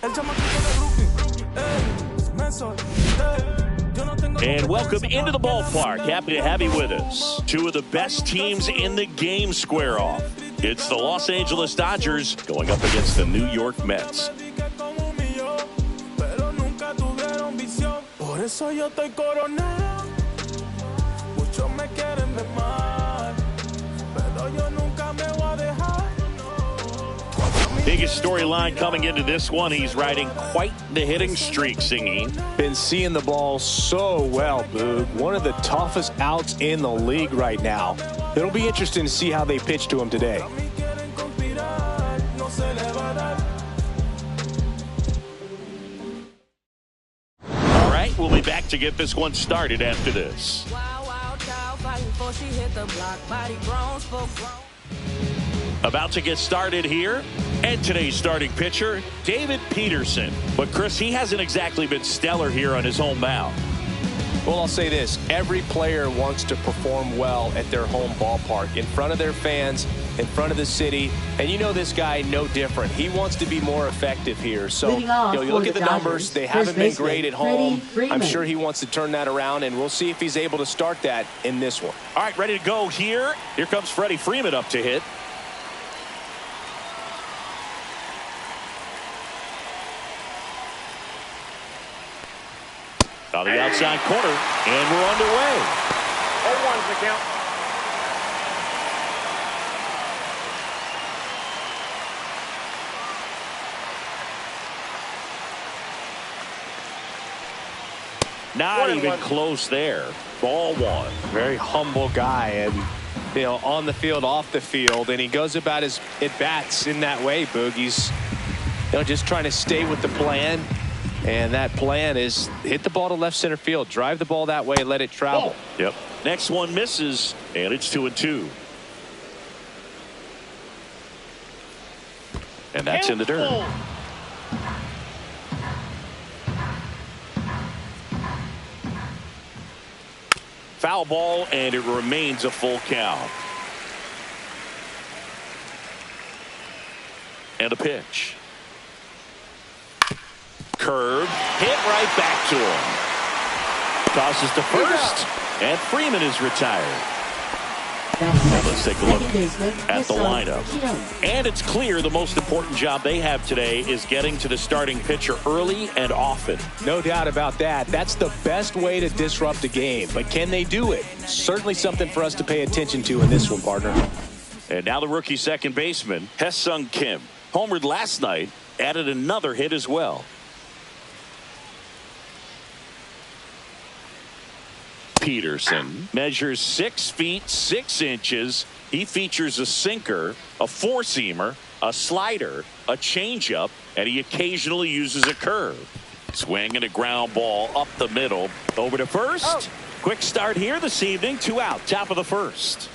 And welcome into the ballpark. Happy to have you with us. Two of the best teams in the game square off. It's the Los Angeles Dodgers going up against the New York Mets. Biggest storyline coming into this one. He's riding quite the hitting streak, Singy. Been seeing the ball so well, Boog. One of the toughest outs in the league right now. It'll be interesting to see how they pitch to him today. All right, we'll be back to get this one started after this. About to get started here, and today's starting pitcher, David Peterson. But Chris, he hasn't exactly been stellar here on his home mound. Well, I'll say this. Every player wants to perform well at their home ballpark, in front of their fans, in front of the city. And you know this guy no different. He wants to be more effective here. So you look at the numbers. They haven't been great at home. I'm sure he wants to turn that around, and we'll see if he's able to start that in this one. All right, ready to go here. Here comes Freddie Freeman up to hit. On the outside corner, and we're underway. 0-1's the count. Not even close there. Ball one. Very humble guy, and on the field, off the field, and he goes about his at-bats in that way, Boog. He's just trying to stay with the plan. And that plan is hit the ball to left center field, drive the ball that way, let it travel. Yep. Next one misses, and it's 2-2. And that's in the dirt. Foul ball, and it remains a full count. And a pitch. Curve, hit right back to him. Tosses to first, and Freeman is retired. Now let's take a look at the lineup. And it's clear the most important job they have today is getting to the starting pitcher early and often. No doubt about that. That's the best way to disrupt a game. But can they do it? Certainly something for us to pay attention to in this one, partner. And now the rookie second baseman, Hye-Sung Kim. Homered last night, added another hit as well. Peterson measures 6 feet 6 inches. He features a sinker, a four-seamer, a slider, a changeup, and he occasionally uses a curve. Swing and a ground ball up the middle. Over to first. Quick start here this evening. 2 out, top of the first.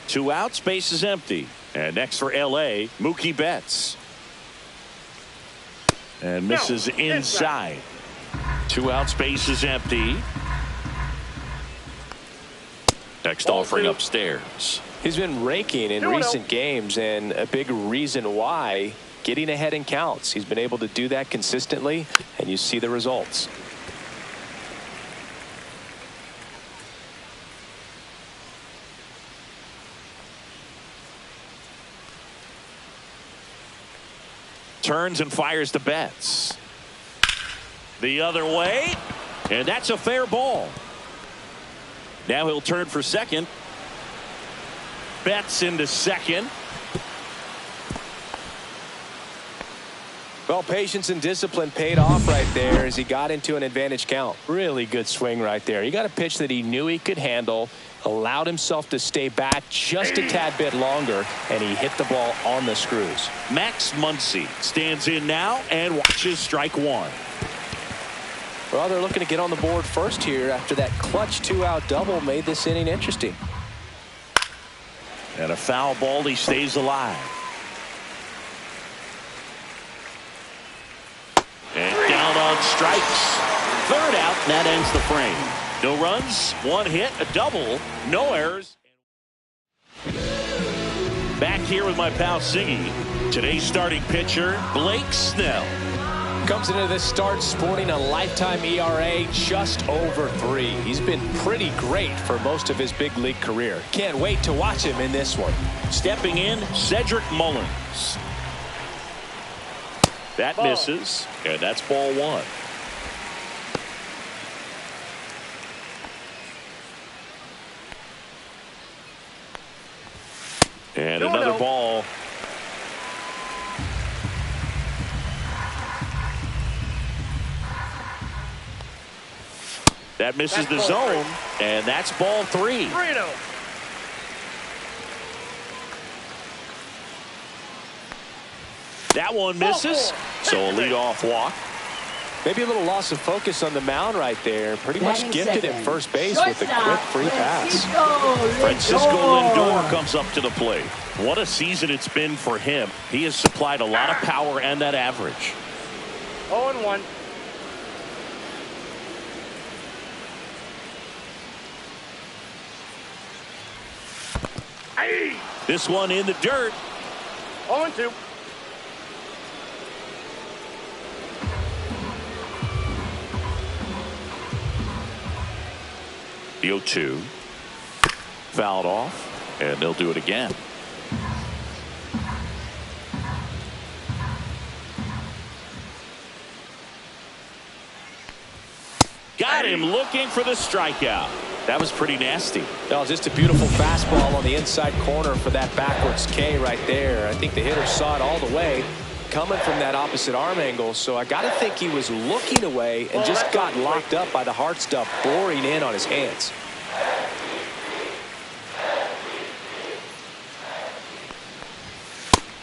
2 outs, base is empty. And next for LA, Mookie Betts. And misses inside. 2 outs, base is empty. Next offering upstairs. He's been raking in recent games, and a big reason why, getting ahead in counts. He's been able to do that consistently, and you see the results. Turns and fires to Betts. The other way, and that's a fair ball. Now he'll turn for second. Betts into second. Well, patience and discipline paid off right there as he got into an advantage count. Really good swing right there. He got a pitch that he knew he could handle, allowed himself to stay back just a tad bit longer, and he hit the ball on the screws. Max Muncy stands in now and watches strike one. Well, they're looking to get on the board first here after that clutch 2-out double made this inning interesting. And a foul ball, he stays alive. And down on strikes. 3rd out, and that ends the frame. No runs, 1 hit, a double, no errors. Back here with my pal Siggy. Today's starting pitcher, Blake Snell. Comes into this start sporting a lifetime ERA just over 3. He's been pretty great for most of his big league career. Can't wait to watch him in this one. Stepping in, Cedric Mullins. That misses, and that's ball 1. And another ball. That misses the zone, and that's ball 3. 3-0. That one misses, so a leadoff walk. Maybe a little loss of focus on the mound right there. Pretty much gifted at first base with a quick free pass. Francisco Lindor comes up to the plate. What a season it's been for him. He has supplied a lot of power and that average. 0-1. This one in the dirt. 0-2. The 0-2. Fouled off, and they'll do it again. Got him looking for the strikeout. That was pretty nasty. No, just a beautiful fastball on the inside corner for that backwards K right there. I think the hitter saw it all the way coming from that opposite arm angle, so I got to think he was looking away and just got locked up by the hard stuff boring in on his hands.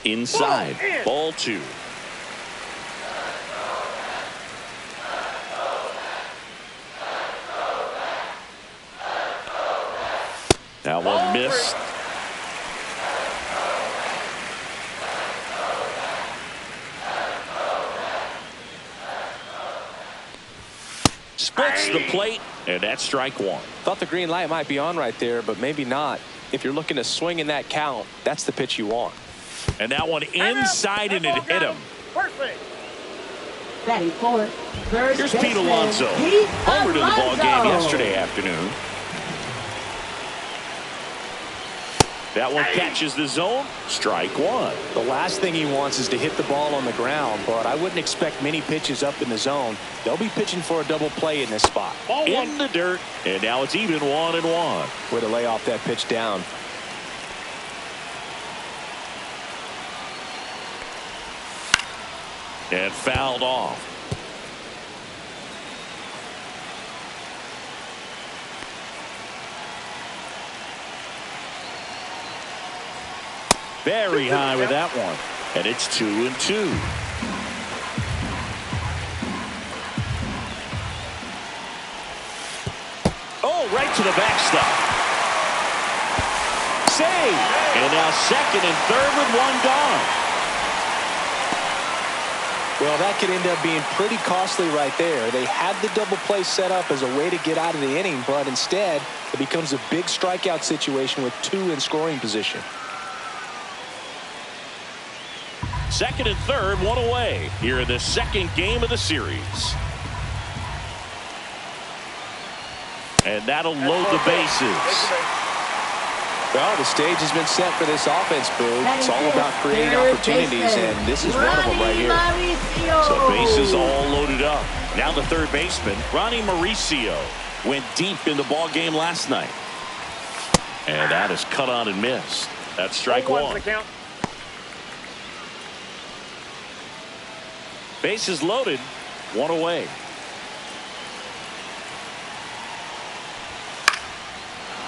Inside, ball 2. That one missed. Splits the plate, and that's strike 1. Thought the green light might be on right there, but maybe not. If you're looking to swing in that count, that's the pitch you want. And that one inside, and it hit him. Batting fourth, first Here's Pete Alonso. Homer to the ball game yesterday afternoon. That one catches the zone. Strike 1. The last thing he wants is to hit the ball on the ground, but I wouldn't expect many pitches up in the zone. They'll be pitching for a double play in this spot. In the dirt, and now it's even 1-1. Way to lay off that pitch down. And fouled off. Very high with that one. And it's 2-2. Oh, right to the backstop. Save. And now second and third with one gone. Well, that could end up being pretty costly right there. They had the double play set up as a way to get out of the inning, but instead it becomes a big strikeout situation with 2 in scoring position. Second and third, 1 away here in the second game of the series. And that'll load the bases. Well, the stage has been set for this offense, Boog. It's all about creating opportunities, and this is one of them right here. So bases all loaded up. Now the third baseman, Ronnie Mauricio, went deep in the ball game last night. And that is cut on and missed. That's strike 1. Bases loaded, 1 away.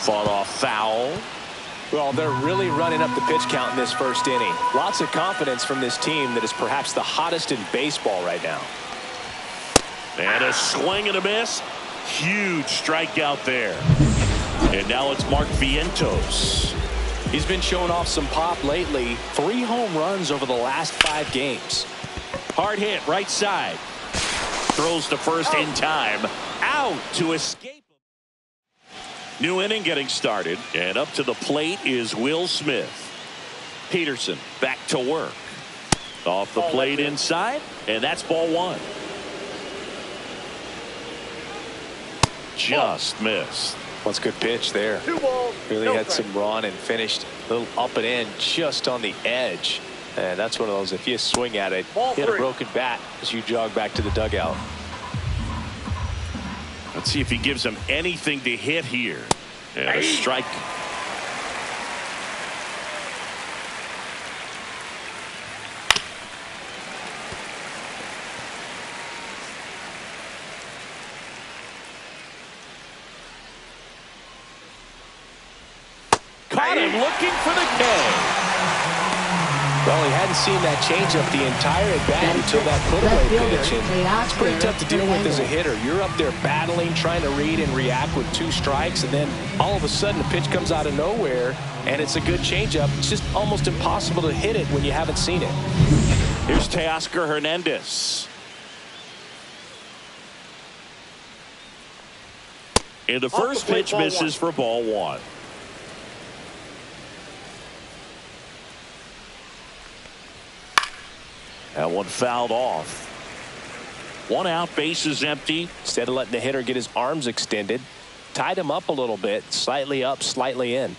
Fought off foul. Well, they're really running up the pitch count in this first inning. Lots of confidence from this team that is perhaps the hottest in baseball right now. And a swing and a miss. Huge strikeout there. And now it's Mark Vientos. He's been showing off some pop lately. 3 home runs over the last 5 games. Hard hit right side. Throws to first in time. Out to escape. New inning getting started, and up to the plate is Will Smith. Peterson back to work. Off the plate inside, and that's ball one. Just missed. That's a good pitch there. 2 balls. Really had some run and finished a little up and in just on the edge. And that's one of those, if you swing at it, hit a broken bat as you jog back to the dugout. Let's see if he gives him anything to hit here. And a strike. Caught him looking for the K. Well, he hadn't seen that changeup the entire at bat until that put-away pitch. And it's pretty tough to deal with as a hitter. You're up there battling, trying to read and react with 2 strikes, and then all of a sudden the pitch comes out of nowhere, and it's a good changeup. It's just almost impossible to hit it when you haven't seen it. Here's Teoscar Hernandez. And the first pitch misses for ball one. That one fouled off. 1 out, bases empty. Instead of letting the hitter get his arms extended, tied him up a little bit, slightly up, slightly in.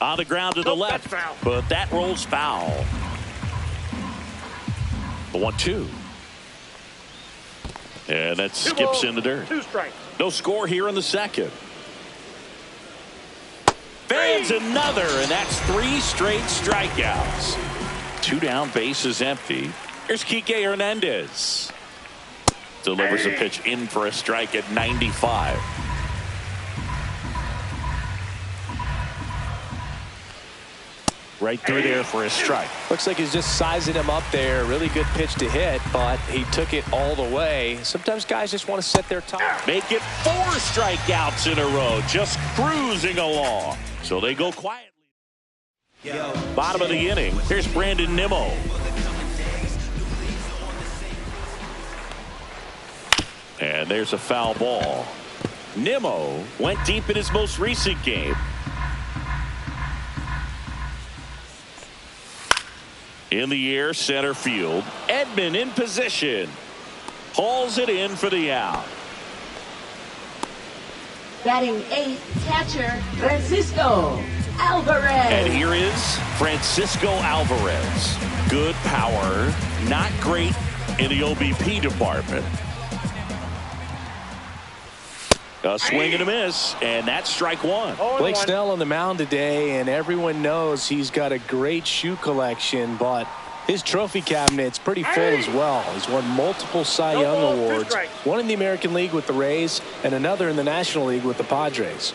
On the ground to the left, but that rolls foul. The 1-2. And that skips in the dirt. 2 strikes. No score here in the second. Fans another, and that's 3 straight strikeouts. 2 down, bases empty. Here's Kike Hernandez. Delivers a pitch in for a strike at 95. Right through there for a strike. Looks like he's just sizing him up there. Really good pitch to hit, but he took it all the way. Sometimes guys just want to set their time. Make it 4 strikeouts in a row, just cruising along. So they go quietly. Bottom of the inning. Here's Brandon Nimmo. And there's a foul ball. Nimmo went deep in his most recent game. In the air, center field. Edman in position. Hauls it in for the out. Batting 8th, catcher Francisco Alvarez. And here is Francisco Alvarez. Good power, not great in the OBP department. A swing and a miss, and that's strike 1. Blake Snell on the mound today, and everyone knows he's got a great shoe collection, but his trophy cabinet's pretty full as well. He's won multiple Cy Young awards, one in the American League with the Rays and another in the National League with the Padres.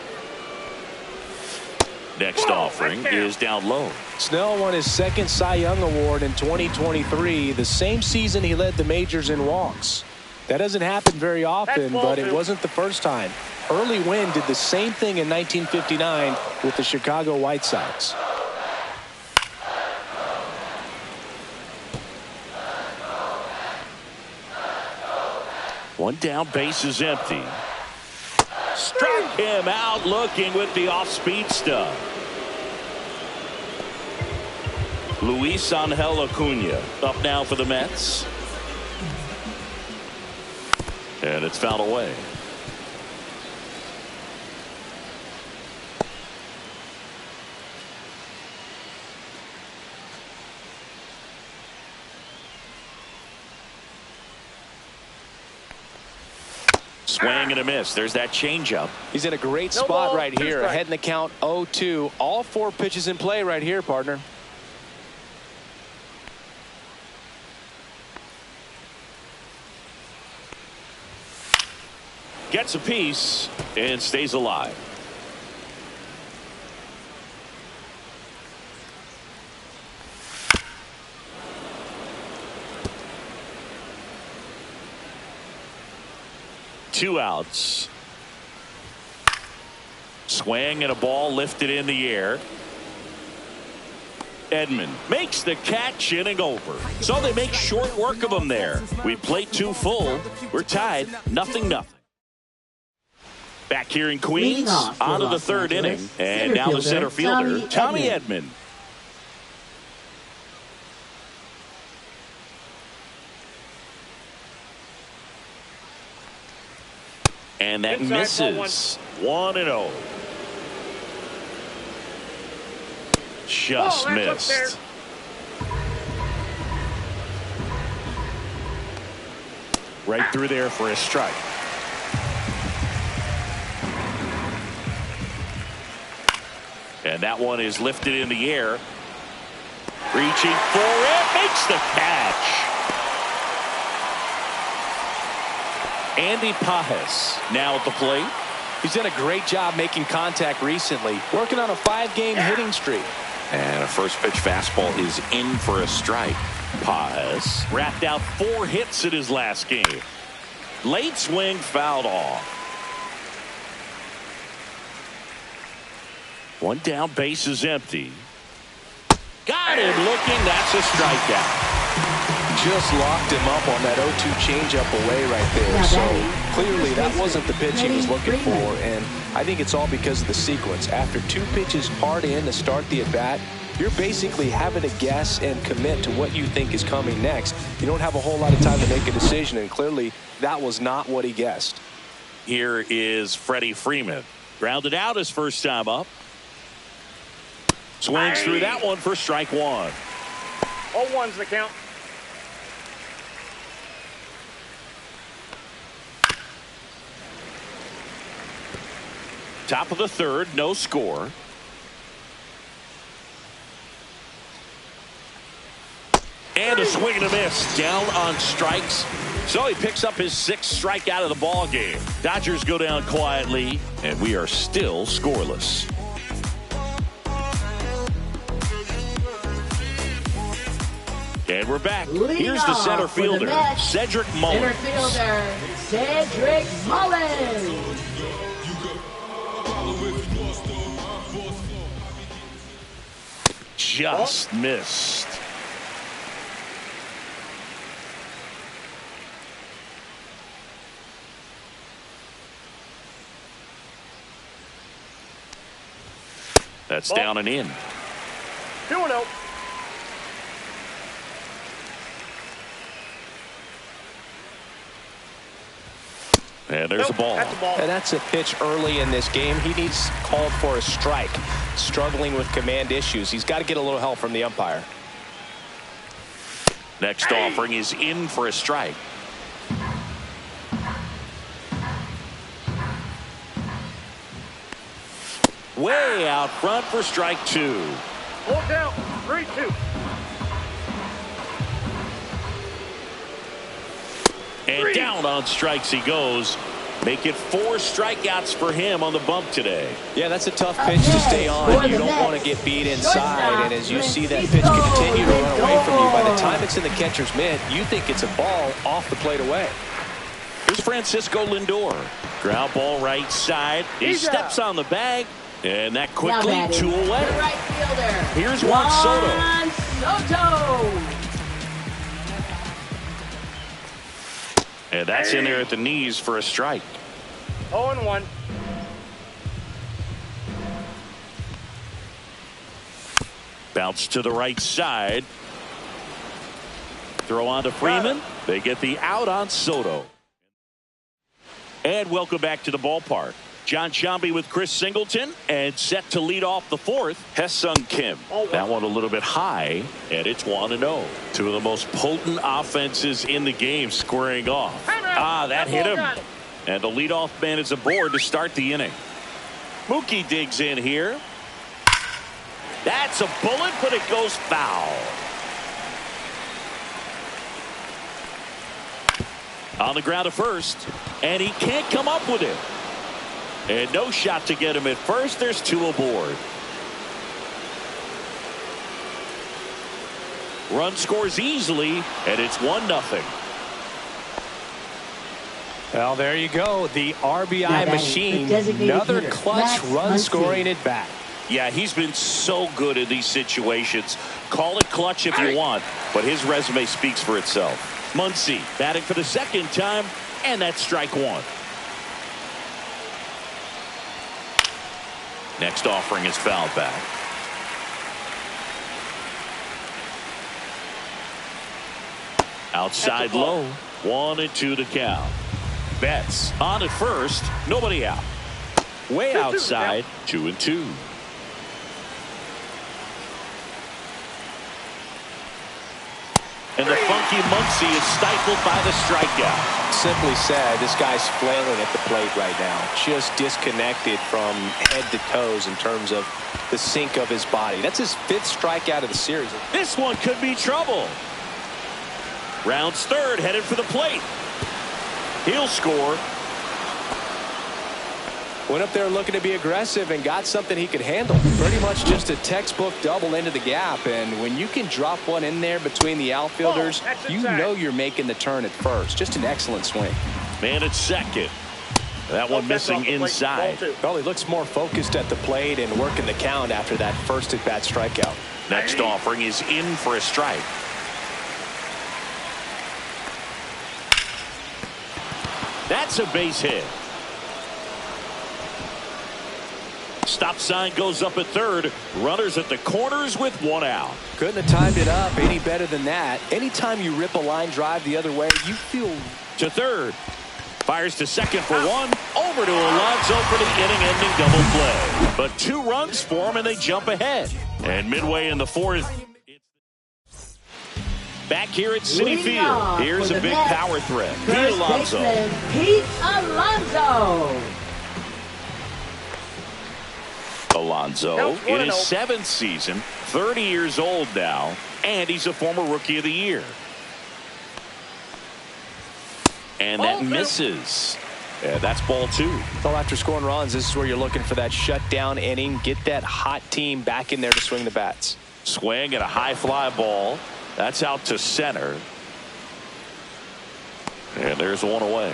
Next offering is down low. Snell won his 2nd Cy Young award in 2023, the same season he led the majors in walks. That doesn't happen very often, but it wasn't the first time. Early Wynn did the same thing in 1959 with the Chicago White Sox. One down, base is empty. Struck him out looking with the off-speed stuff. Luis Angel Acuna up now for the Mets. And it's fouled away. Swing and a miss. There's that changeup. He's in a great spot right here. Ahead in the count 0-2. All 4 pitches in play right here, partner. Gets a piece and stays alive. Two outs. Swing and a ball lifted in the air. Edman makes the catch, inning over. So they make short work of him there. We played 2 full. We're tied 0-0. Back here in Queens, on to the 3rd inning. And now the center fielder, Tommy Edman. And that Inside, misses. 1-0. Just missed. Right through there for a strike. And that one is lifted in the air. Reaching for it. Makes the catch. Andy Pages now at the plate. He's done a great job making contact recently, working on a 5-game hitting streak. And a first pitch fastball is in for a strike. Pages wrapped out 4 hits in his last game. Late swing fouled off. One down, base is empty. Got him looking. That's a strikeout. Just locked him up on that 0-2 changeup away right there. So clearly that wasn't the pitch he was looking for, and I think it's all because of the sequence. After 2 pitches hard in to start the at-bat, you're basically having to guess and commit to what you think is coming next. You don't have a whole lot of time to make a decision, and clearly that was not what he guessed. Here is Freddie Freeman. Grounded out his first time up. Swings through that one for strike 1. 0-1's the count. Top of the third, no score. And a swing and a miss. Down on strikes. So he picks up his 6th strikeout of the ball game. Dodgers go down quietly, and we are still scoreless. And we're back. Here's the center fielder, Cedric Mullins. Center fielder, Cedric Mullins. Just missed. That's down and in. 2-0. And there's a ball. That's a ball. And that's a pitch early in this game. He needs called for a strike. Struggling with command issues. He's got to get a little help from the umpire. Next offering is in for a strike. Way out front for strike 2. Full count. 3-2. And down on strikes he goes. Make it 4 strikeouts for him on the bump today. Yeah, that's a tough pitch to stay on. You don't want to get beat inside. And as you see that pitch continue to run away from you, by the time it's in the catcher's mitt, you think it's a ball off the plate away. Here's Francisco Lindor. Ground ball right side. He steps on the bag. And that quickly 2 away. Right fielder. Here's Juan Soto. Soto. And that's in there at the knees for a strike. 0-1. Bounce to the right side. Throw on to Freeman. They get the out on Soto. And welcome back to the ballpark. John Sciambi with Chris Singleton, and set to lead off the 4th, Ha-Seong Kim. That one a little bit high, and it's 1-0. 2 of the most potent offenses in the game squaring off. That hit him. And the leadoff man is aboard to start the inning. Mookie digs in here. That's a bullet, but it goes foul. On the ground to first, and he can't come up with it. And no shot to get him at first. There's 2 aboard. Run scores easily, and it's 1-0. Well, there you go. The RBI machine. Another clutch run scoring at bat. Yeah, he's been so good in these situations. Call it clutch if you want, but his resume speaks for itself. Muncy batting for the 2nd time, and that's strike 1. Next offering is fouled back. Outside low. 1-2 to count. Betts on at first, nobody out. Way 2-2 outside, 2-2. And the funky Muncy is stifled by the strikeout. Simply said, this guy's flailing at the plate right now. Just disconnected from head to toes in terms of the sink of his body. That's his 5th strikeout of the series. This one could be trouble. Rounds third, headed for the plate. He'll score. Went up there looking to be aggressive and got something he could handle. Pretty much just a textbook double into the gap. And when you can drop one in there between the outfielders, you know you're making the turn at first. Just an excellent swing. Man at second. That one missing inside. Well, he looks more focused at the plate and working the count after that first at-bat strikeout. Next offering is in for a strike. That's a base hit. Stop sign goes up at third. Runners at the corners with one out. Couldn't have timed it up any better than that. Anytime you rip a line drive the other way, you feel... To third. Fires to second for one. Over to Alonso for the inning-ending double play. But 2 runs for him, and they jump ahead. And midway in the 4th. Back here at Citi Field. Here's a big power threat. Pete Alonso. Pete Alonso. Alonso in his 7th season, 30 years old now, and he's a former Rookie of the Year. And that misses. Yeah, that's ball 2. Well, after scoring runs, this is where you're looking for that shutdown inning. Get that hot team back in there to swing the bats. Swing at a high fly ball. That's out to center. And there's one away.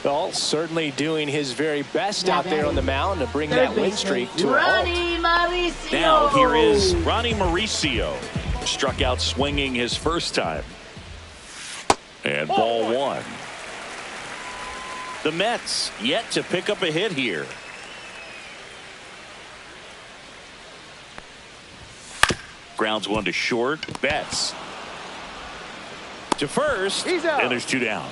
Well, certainly doing his very best out there on the mound to bring that win streak to a halt. Ronnie Mauricio. Now here is Ronnie Mauricio. Struck out swinging his first time. And ball 1. The Mets yet to pick up a hit here. Grounds one to short. Betts to first. He's out. And there's 2 down.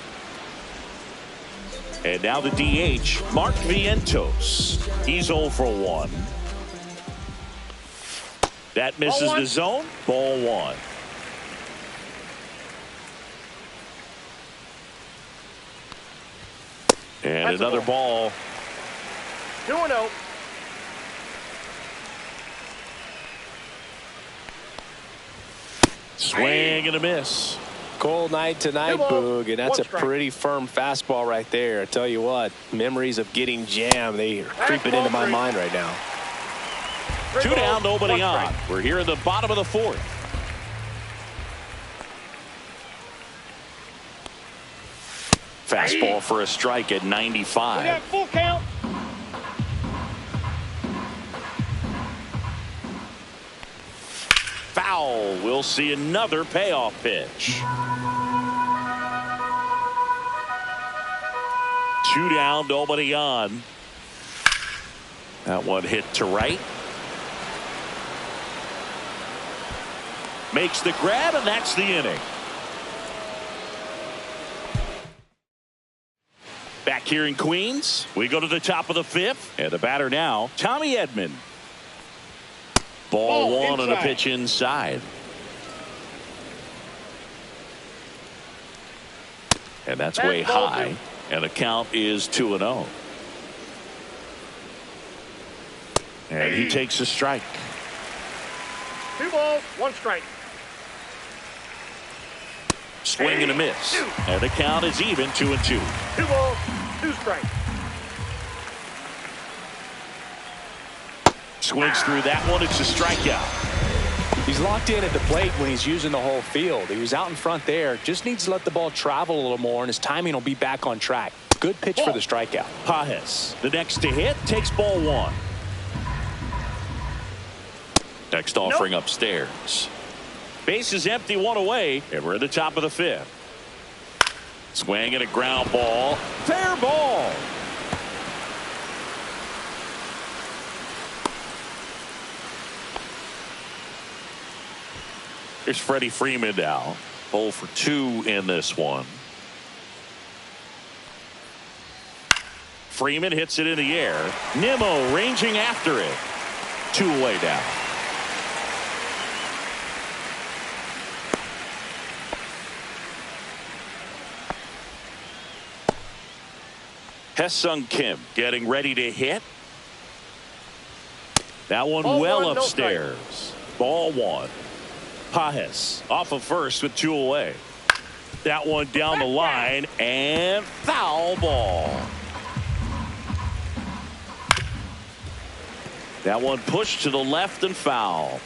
And now the DH, Mark Vientos. He's 0 for 1. That misses the zone. Ball 1. And that's another ball. 2-0. Swing and a miss. Cold night tonight, Boog, and that's a pretty firm fastball right there. I tell you what, memories of getting jammed, they are creeping into my mind right now. 2 down, nobody on. We're here in the bottom of the 4th. Fastball for a strike at 95. We got full count. Foul. We'll see another payoff pitch. 2 down, nobody on. That one hit to right. Makes the grab, and that's the inning. Back here in Queens, we go to the top of the 5th, and the batter now, Tommy Edman. Ball 1 on a pitch inside. And that's way high, and the count is 2-0. And he takes a strike. 2 balls, 1 strike. Swing and a miss. And the count is even, 2-2. 2 balls, 2 strikes. Swings through that one. It's a strikeout. He's locked in at the plate when he's using the whole field. He was out in front there. Just needs to let the ball travel a little more, and his timing will be back on track. Good pitch for the strikeout. Pages, the next to hit, takes ball 1. Next offering upstairs. Base is empty, 1 away, and we're at the top of the 5th. Swing and a ground ball. Fair ball. Here's Freddie Freeman now. 0 for 2 in this one. Freeman hits it in the air. Nimmo ranging after it. 2 away down. Hesung Kim getting ready to hit. That one Ball well one, no upstairs. Ball 1. Pajes off of first with 2 away. That one down the line and foul ball. That one pushed to the left and foul.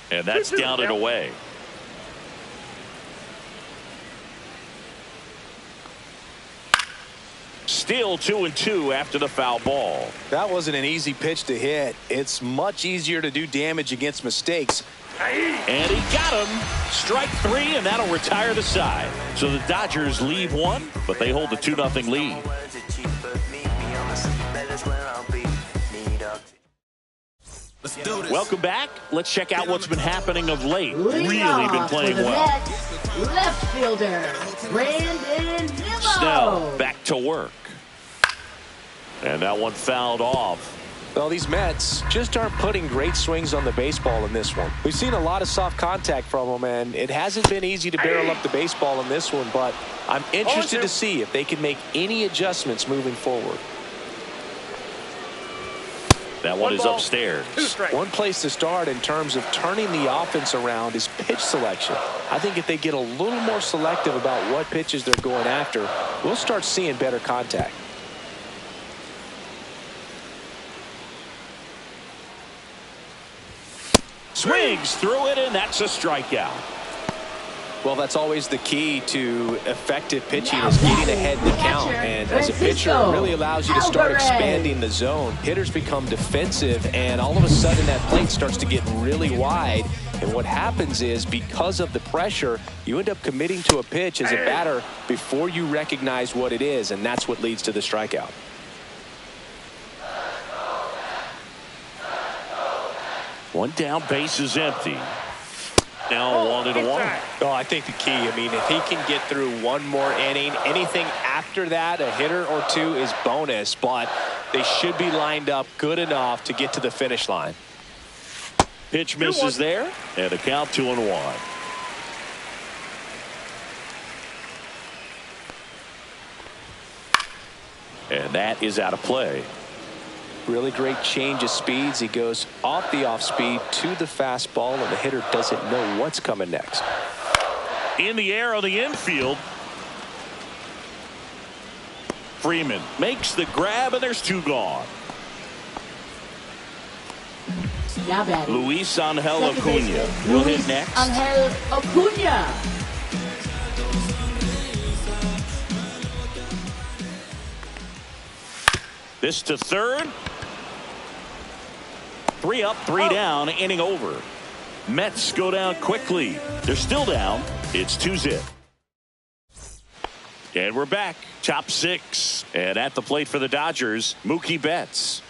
And that's down and away. Still 2-2 after the foul ball. That wasn't an easy pitch to hit. It's much easier to do damage against mistakes. And he got him. Strike 3, and that'll retire the side. So the Dodgers leave 1, but they hold the 2-0 lead. Welcome back. Let's check out what's been happening of late. Really been playing well. Left fielder, Brandon Nimmo. Snell back to work. And that one fouled off. Well, these Mets just aren't putting great swings on the baseball in this one. We've seen a lot of soft contact from them, and it hasn't been easy to barrel up the baseball in this one, but I'm interested to see if they can make any adjustments moving forward. That one is upstairs. One place to start in terms of turning the offense around is pitch selection. I think if they get a little more selective about what pitches they're going after, we'll start seeing better contact. Swings through it, and that's a strikeout. Well, that's always the key to effective pitching is getting ahead in the count. And as a pitcher, it really allows you to start expanding the zone. Hitters become defensive, and all of a sudden that plate starts to get really wide. And what happens is, because of the pressure, you end up committing to a pitch as a batter before you recognize what it is, and that's what leads to the strikeout. One down, base is empty. Now 1-1. Oh, I think the key, I mean, if he can get through one more inning, anything after that, a hitter or two is bonus, but they should be lined up good enough to get to the finish line. Pitch misses there, and a count 2-1. And that is out of play. Really great change of speeds. He goes off the off speed to the fastball, and the hitter doesn't know what's coming next. In the air on the infield. Freeman makes the grab, and there's 2 gone. Now batting, Luis Angel second Acuna baseman, will Luis hit next. Angel Acuna. This to third. 3 up, 3 down, inning over. Mets go down quickly. They're still down. It's 2-0. And we're back. Top 6. And at the plate for the Dodgers, Mookie Betts.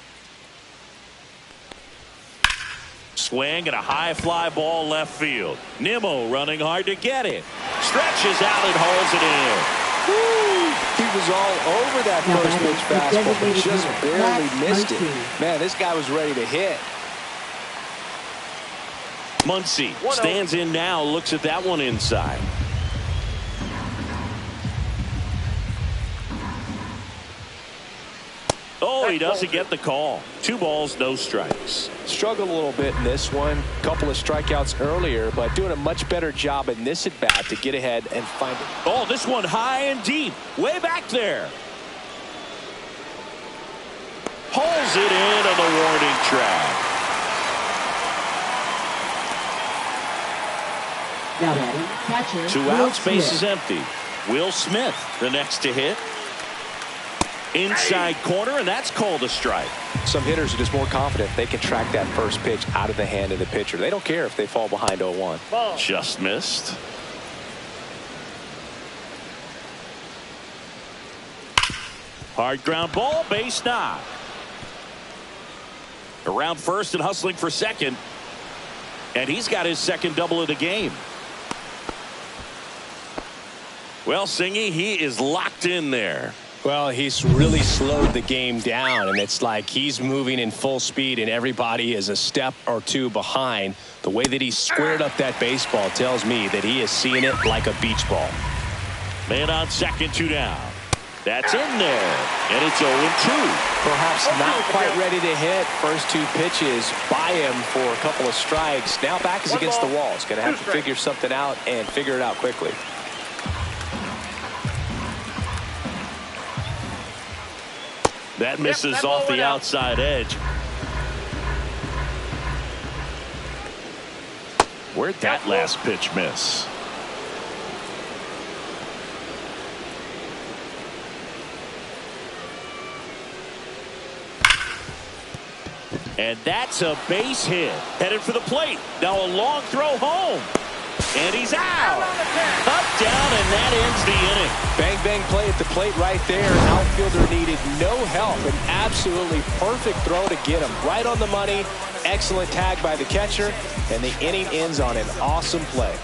Swing and a high fly ball left field. Nimmo running hard to get it. Stretches out and holds it in. Woo! He was all over that first pitch fastball, but just barely missed it. Man, this guy was ready to hit. Muncy stands in now, looks at that one inside. Oh, he doesn't get the call. 2 balls, no strikes. Struggled a little bit in this one. Couple of strikeouts earlier, but doing a much better job in this at bat to get ahead and find it. Oh, this one high and deep, way back there. Pulls it in on the warning track. Now batting, catcher, 2 outs, base is empty. Will Smith, the next to hit. Inside corner, and that's called a strike. Some hitters are just more confident they can track that first pitch out of the hand of the pitcher. They don't care if they fall behind 0-1. Just missed. Hard ground ball, base knock. Around first and hustling for second. And he's got his second double of the game. Well, Singy, he is locked in there. Well, he's really slowed the game down, and it's like he's moving in full speed, and everybody is a step or two behind. The way that he squared up that baseball tells me that he is seeing it like a beach ball. Man on second, 2 down. That's in there, and it's 0-2. Perhaps not quite ready to hit. First 2 pitches by him for a couple of strikes. Now back is against the wall. He's going to have to figure something out and figure it out quickly. That misses off the outside edge. Where'd that last pitch miss? And that's a base hit. Headed for the plate. Now a long throw home. And he's out. Up, down, and that ends the inning. Bang, bang play at the plate right there. Outfielder needed no help. An absolutely perfect throw to get him right on the money. Excellent tag by the catcher. And the inning ends on an awesome play.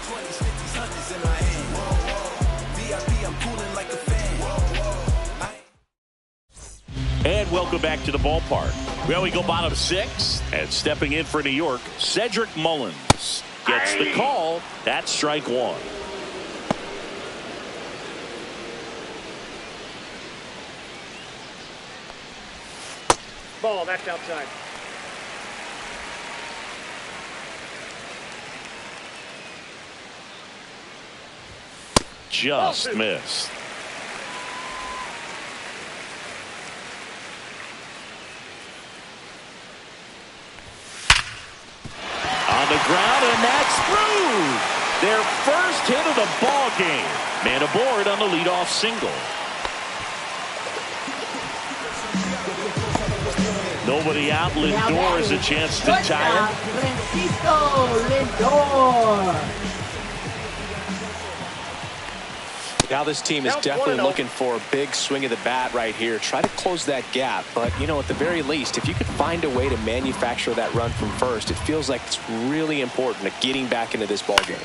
And welcome back to the ballpark. Well, we go bottom 6. And stepping in for New York, Cedric Mullins gets the call. That's strike 1. Ball, that's outside. Just missed. On the ground, and that's through. Their first hit of the ball game. Man aboard on the leadoff single. Nobody out. Lindor has a chance to tie it. Francisco Lindor. Now this team is definitely looking for a big swing of the bat right here. Try to close that gap. But, you know, at the very least, if you could find a way to manufacture that run from first, it feels like it's really important to getting back into this ball game.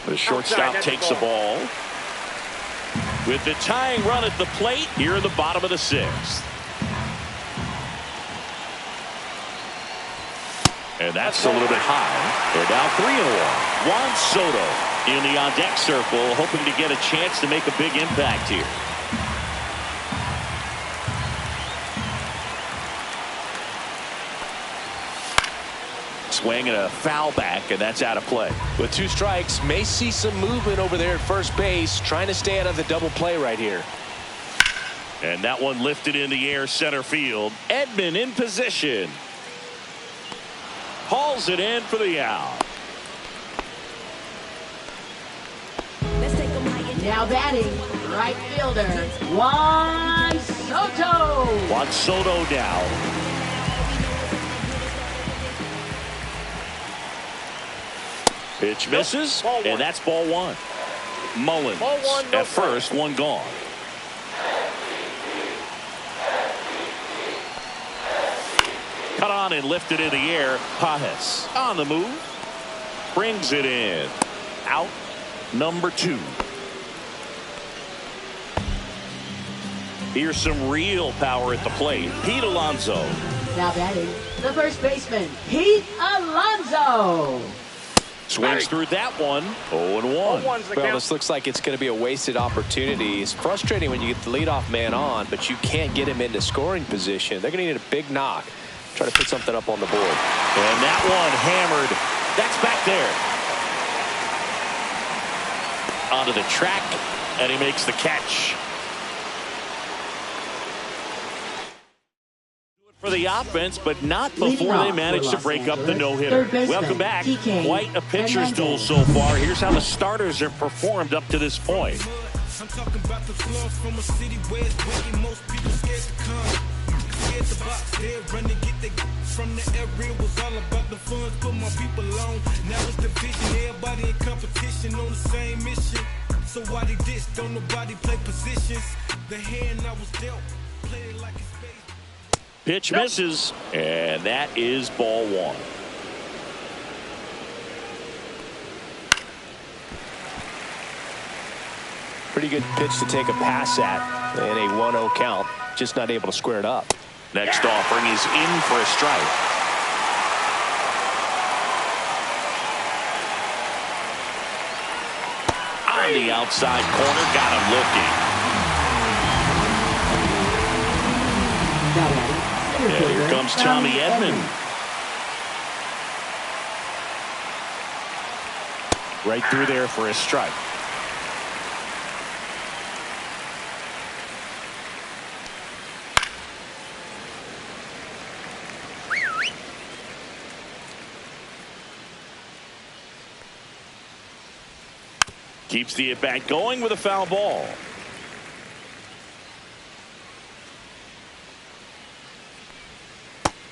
The shortstop takes the ball. With the tying run at the plate here in the bottom of the 6th. And that's a little bit high. They're down 3-1. Juan Soto in the on-deck circle, hoping to get a chance to make a big impact here. Swing and a foul back, and that's out of play. With 2 strikes, may see some movement over there at first base, trying to stay out of the double play right here. And that one lifted in the air center field. Edman in position. Hauls it in for the out. Now batting, right fielder, Juan Soto. Juan Soto now. Pitch misses, and that's ball 1. Mullins at first, 1 gone. Cut on and lifted in the air. Pages on the move. Brings it in. Out number 2. Here's some real power at the plate. Pete Alonso. Now batting, the first baseman, Pete Alonso. Swings through that one. 0-1. Well, this looks like it's going to be a wasted opportunity. It's frustrating when you get the leadoff man on, but you can't get him into scoring position. They're going to need a big knock. Try to put something up on the board. And that one hammered. That's back there. Onto the track, and he makes the catch. For the offense, but not before they manage to break up the no-hitter. Welcome back. Quite a pitcher's duel so far. Here's how the starters have performed up to this point. I'm talking about the floor from a city where it's wicked. Most people scared to come. Scared to box, they're running, get the from the area. Was all about the funds, put my people on. Now it's division, everybody in competition on the same mission. So why they diss, don't nobody play positions. The hand I was dealt, play it like it's space. Pitch misses, and that is ball one. Pretty good pitch to take a pass at in a 1-0 count. Just not able to square it up. Next offering is in for a strike. On the outside corner, got him looking. Yeah, here comes Tommy Edman. Right through there for a strike. Keeps the at-bat going with a foul ball.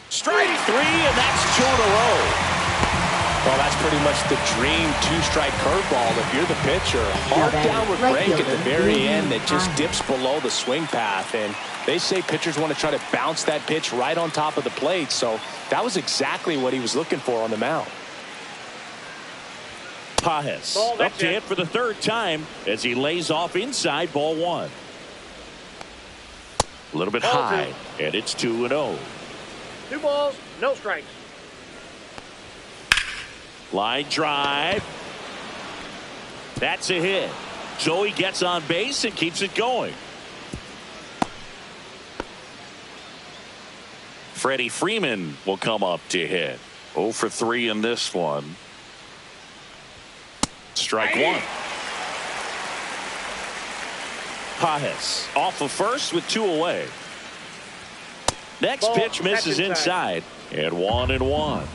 Strike three, and that's 2 in a row. Well, that's pretty much the dream two-strike curveball. If you're the pitcher, hard downward break at the very end that just dips below the swing path. And they say pitchers want to try to bounce that pitch right on top of the plate. So that was exactly what he was looking for on the mound. Pages up to hit for the third time as he lays off inside ball one. A little bit high, and it's 2-0. 2 balls, no strikes. Line drive. That's a hit. So he gets on base and keeps it going. Freddie Freeman will come up to hit. 0 for 3 in this one. Strike one. Pages off of first with 2 away. Next pitch misses inside, and 1-1.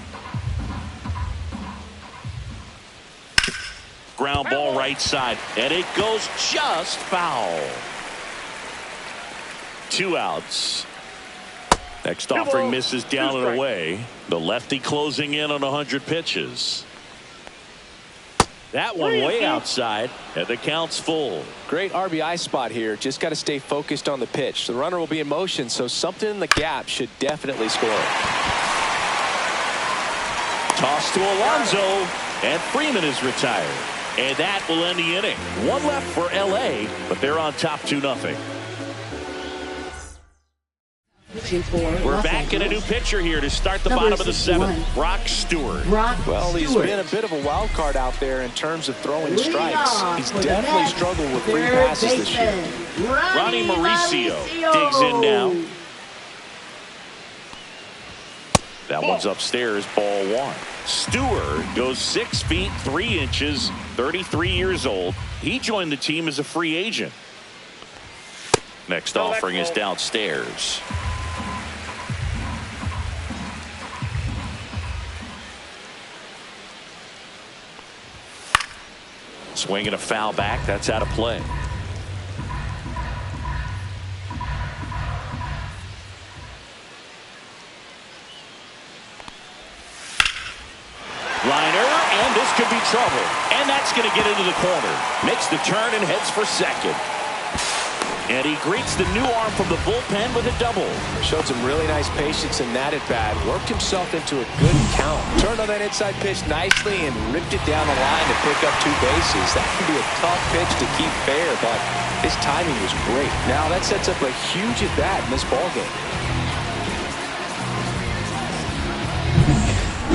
Ground ball right side, and it goes just foul. 2 outs. Next offering misses down and away. The lefty closing in on 100 pitches. That one way outside, and the count's full. Great RBI spot here. Just got to stay focused on the pitch. The runner will be in motion, so something in the gap should definitely score. Toss to Alonso, and Freeman is retired. And that will end the inning. 1 left for LA, but they're on top 2-0. We're back in a new pitcher here to start the bottom of the 7th. Brock Stewart. Well, he's been a bit of a wild card out there in terms of throwing strikes. He's definitely struggled with free passes this year. Ronnie Mauricio digs in now. That one's upstairs, ball one. Stewart goes 6 feet 3 inches, 33 years old. He joined the team as a free agent. Next offering is downstairs. Swinging a foul back. That's out of play. Liner, and this could be trouble. And that's going to get into the corner. Makes the turn and heads for second. And he greets the new arm from the bullpen with a double. Showed some really nice patience in that at bat. Worked himself into a good count. Turned on that inside pitch nicely and ripped it down the line to pick up 2 bases. That can be a tough pitch to keep fair, but his timing was great. Now that sets up a huge at bat in this ballgame.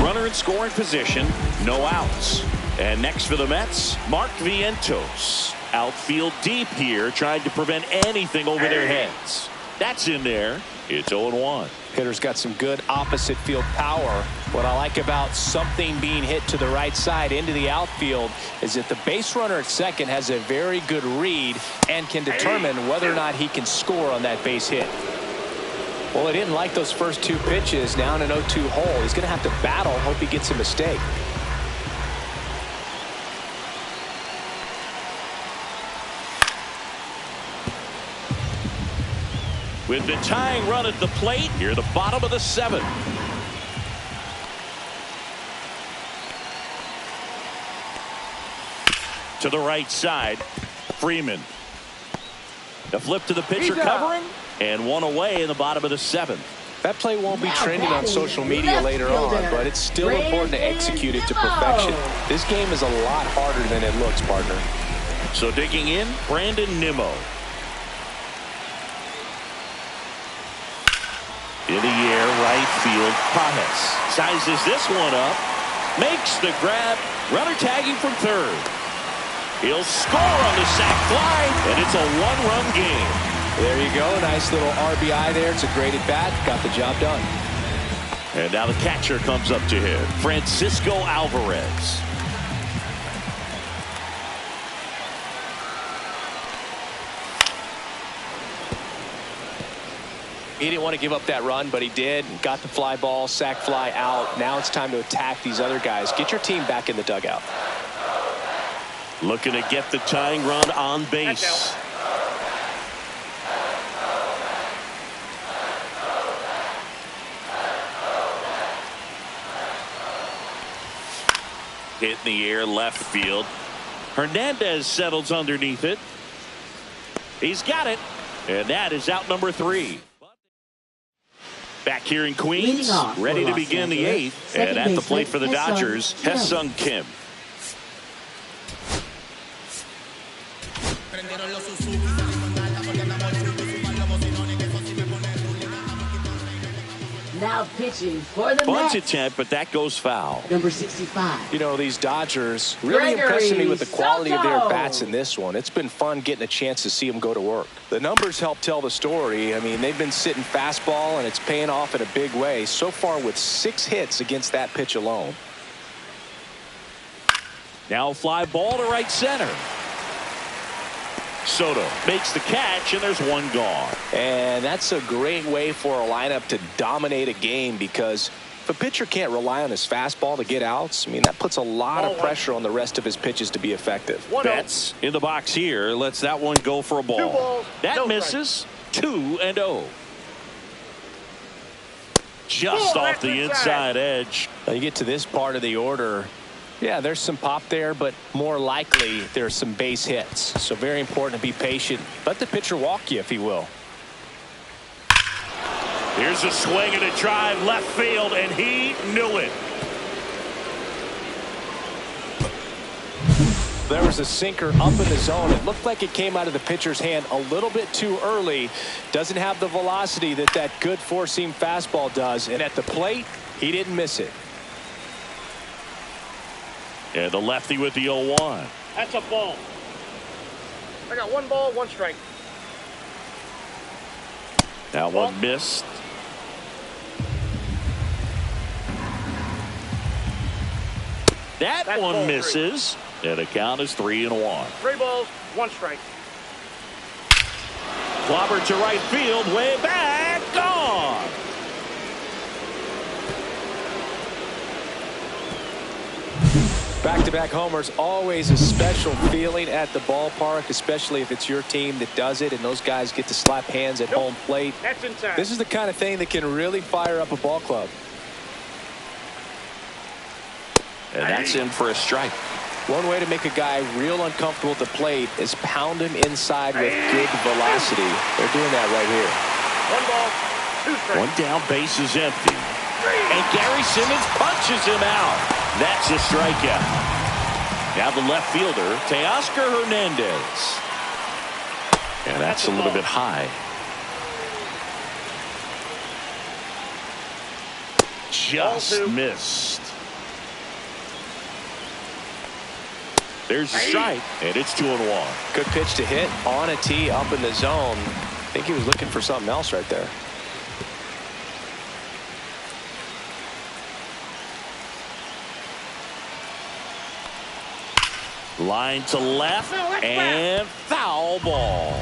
Runner in scoring position, no outs. And next for the Mets, Mark Vientos. Outfield deep here, trying to prevent anything over their heads. That's in there. It's 0-1. Hitter's got some good opposite field power. What I like about something being hit to the right side into the outfield is that the base runner at second has a very good read and can determine whether or not he can score on that base hit. Well, he didn't like those first 2 pitches. Now in an 0-2 hole, he's going to have to battle. Hope he gets a mistake. With the tying run at the plate, here the bottom of the 7th. To the right side, Freeman. The flip to the pitcher covering, and 1 away in the bottom of the 7th. That play won't be Now trending on batting, social media left later on, fielder, but it's still important to execute it to Brandon perfection. Nimmo. This game is a lot harder than it looks, partner. So digging in, Brandon Nimmo. In the air, right field, Pages sizes this one up, makes the grab, runner tagging from third. He'll score on the sac fly, and it's a one-run game. There you go. Nice little RBI there. It's a great at-bat. Got the job done. And now the catcher comes up to him, Francisco Alvarez. He didn't want to give up that run, but he did. Got the fly ball, sac fly out. Now it's time to attack these other guys. Get your team back in the dugout. Looking to get the tying run on base. Hit in the air, left field. Hernandez settles underneath it. He's got it. And that is out number 3. Back here in Queens, ready to begin the 8th. And at the plate for the Dodgers, Ha-Seong Kim. Now pitching for the Bunt Mets. attempt, but that goes foul. Number 65. You know, these Dodgers really impressing me with the quality of their bats in this one. It's been fun getting a chance to see them go to work. The numbers help tell the story. I mean, they've been sitting fastball, and it's paying off in a big way. So far with 6 hits against that pitch alone. Now fly ball to right center. Soto makes the catch, and there's one gone. And that's a great way for a lineup to dominate a game, because if a pitcher can't rely on his fastball to get outs, I mean, that puts a lot of pressure on the rest of his pitches to be effective. Betts in the box here lets that one go for a ball. 2 balls, That no misses. 2-0. Just Ball, off that's the inside edge. Now you get to this part of the order. Yeah, there's some pop there, but more likely there's some base hits. So very important to be patient. Let the pitcher walk you if he will. Here's a swing and a drive left field, and he knew it. There was a sinker up in the zone. It looked like it came out of the pitcher's hand a little bit too early. Doesn't have the velocity that good four-seam fastball does. And at the plate, he didn't miss it. And the lefty with the 0-1. That's a ball. I got 1 ball, 1 strike. That one missed. That That's one ball 3. misses. And the count is 3-1. 3 balls, 1 strike. Clobber to right field, way back, gone. Back-to-back homers, always a special feeling at the ballpark, especially if it's your team that does it and those guys get to slap hands at home plate. That's inside. This is the kind of thing that can really fire up a ball club. And that's in for a strike. One way to make a guy real uncomfortable at the plate is pound him inside with good velocity. They're doing that right here. 1 ball, 2 strikes. One down, base is empty. And Gary Simmons punches him out. That's a strikeout. Now the left fielder, Teoscar Hernandez. And that's a little bit high. Just missed. There's a strike, and it's 2-1. Good pitch to hit on a tee up in the zone. I think he was looking for something else right there. Line to left, and foul ball.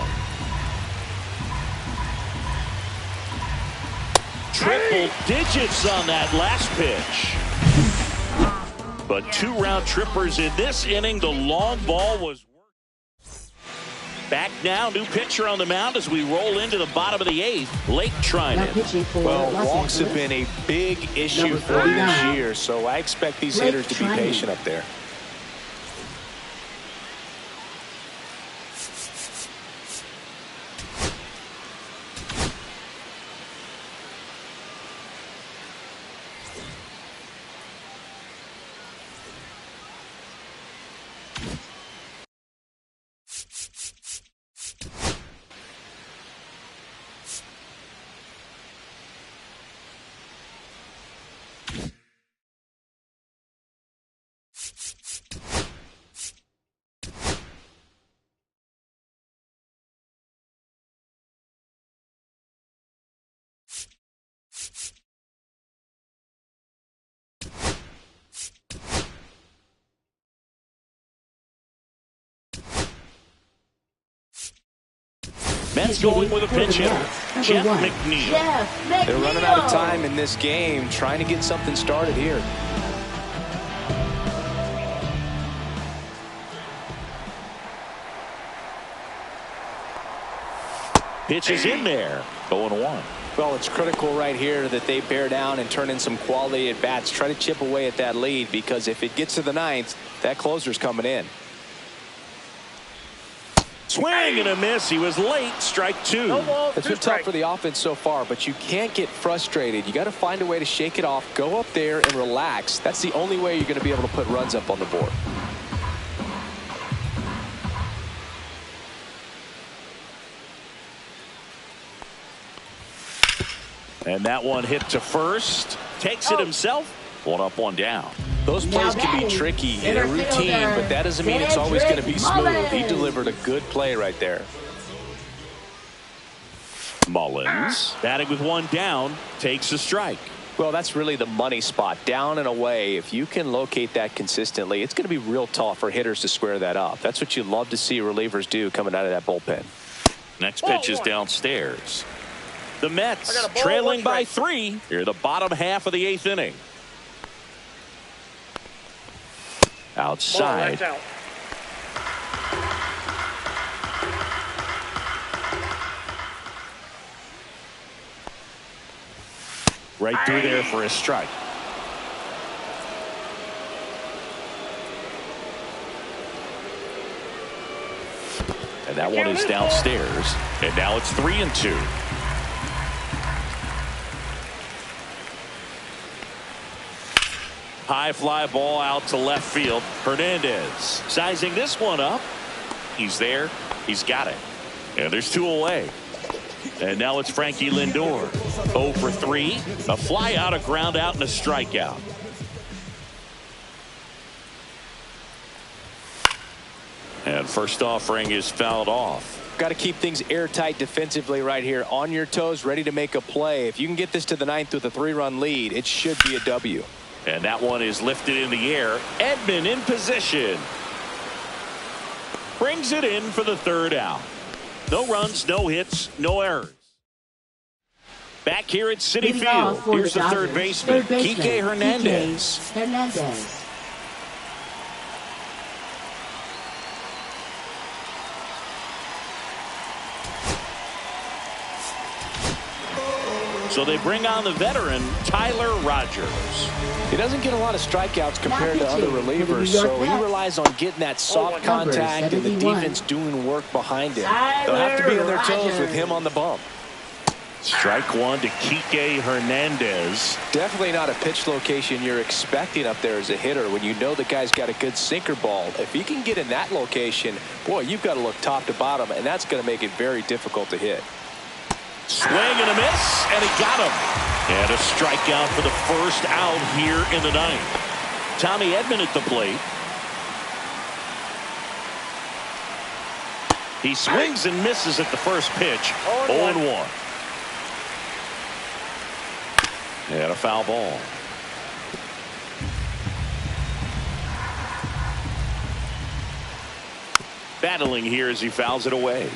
Triple digits on that last pitch. But 2 round trippers in this inning. The long ball was back now. New pitcher on the mound as we roll into the bottom of the 8th. Blake Treinen. Well, walks have been a big issue for him this year, so I expect these hitters to be patient up there. Mets going with a pinch hitter, Jeff McNeil. They're running out of time in this game, trying to get something started here. Pitch is in there, 0-1. Well, it's critical right here that they bear down and turn in some quality at bats. Try to chip away at that lead, because if it gets to the ninth, that closer's coming in. Swing and a miss. He was late. Strike two. No ball, It's been tough for the offense so far, but you can't get frustrated. You got to find a way to shake it off, go up there and relax. That's the only way you're going to be able to put runs up on the board. And that one hit to first. Takes it himself. One up, one down. Those plays can be tricky in a routine, but that doesn't mean it's always going to be smooth. He delivered a good play right there. Mullins, batting with one down, takes a strike. Well, that's really the money spot. Down and away. If you can locate that consistently, it's going to be real tough for hitters to square that up. That's what you love to see relievers do coming out of that bullpen. Next pitch is downstairs. The Mets ball, trailing by strike. 3 here, the bottom half of the 8th inning. Outside. Ball, out. Right through there for a strike. And that one is downstairs. And now it's 3-2. High fly ball out to left field. Hernandez sizing this one up. He's there. He's got it. And there's 2 away. And now it's Frankie Lindor. 0 for 3. A fly out, a ground out, and a strikeout. And first offering is fouled off. Got to keep things airtight defensively right here. On your toes, ready to make a play. If you can get this to the 9th with a 3-run lead, it should be a W. And that one is lifted in the air. Edman in position. Brings it in for the 3rd out. No runs, no hits, no errors. Back here at Citi Field, here's the third baseman, Kike Hernandez. So they bring on the veteran, Tyler Rogers. He doesn't get a lot of strikeouts compared to other relievers, so he relies on getting that soft contact and the defense doing work behind him. They'll have to be on their toes with him on the bump. Strike one to Kike Hernandez. Definitely not a pitch location you're expecting up there as a hitter when you know the guy's got a good sinker ball. If he can get in that location, boy, you've got to look top to bottom, and that's going to make it very difficult to hit. Swing and a miss, and he got him. And a strikeout for the first out here in the 9th. Tommy Edman at the plate. He swings and misses at the first pitch. 0-1. And a foul ball. Battling here as he fouls it away.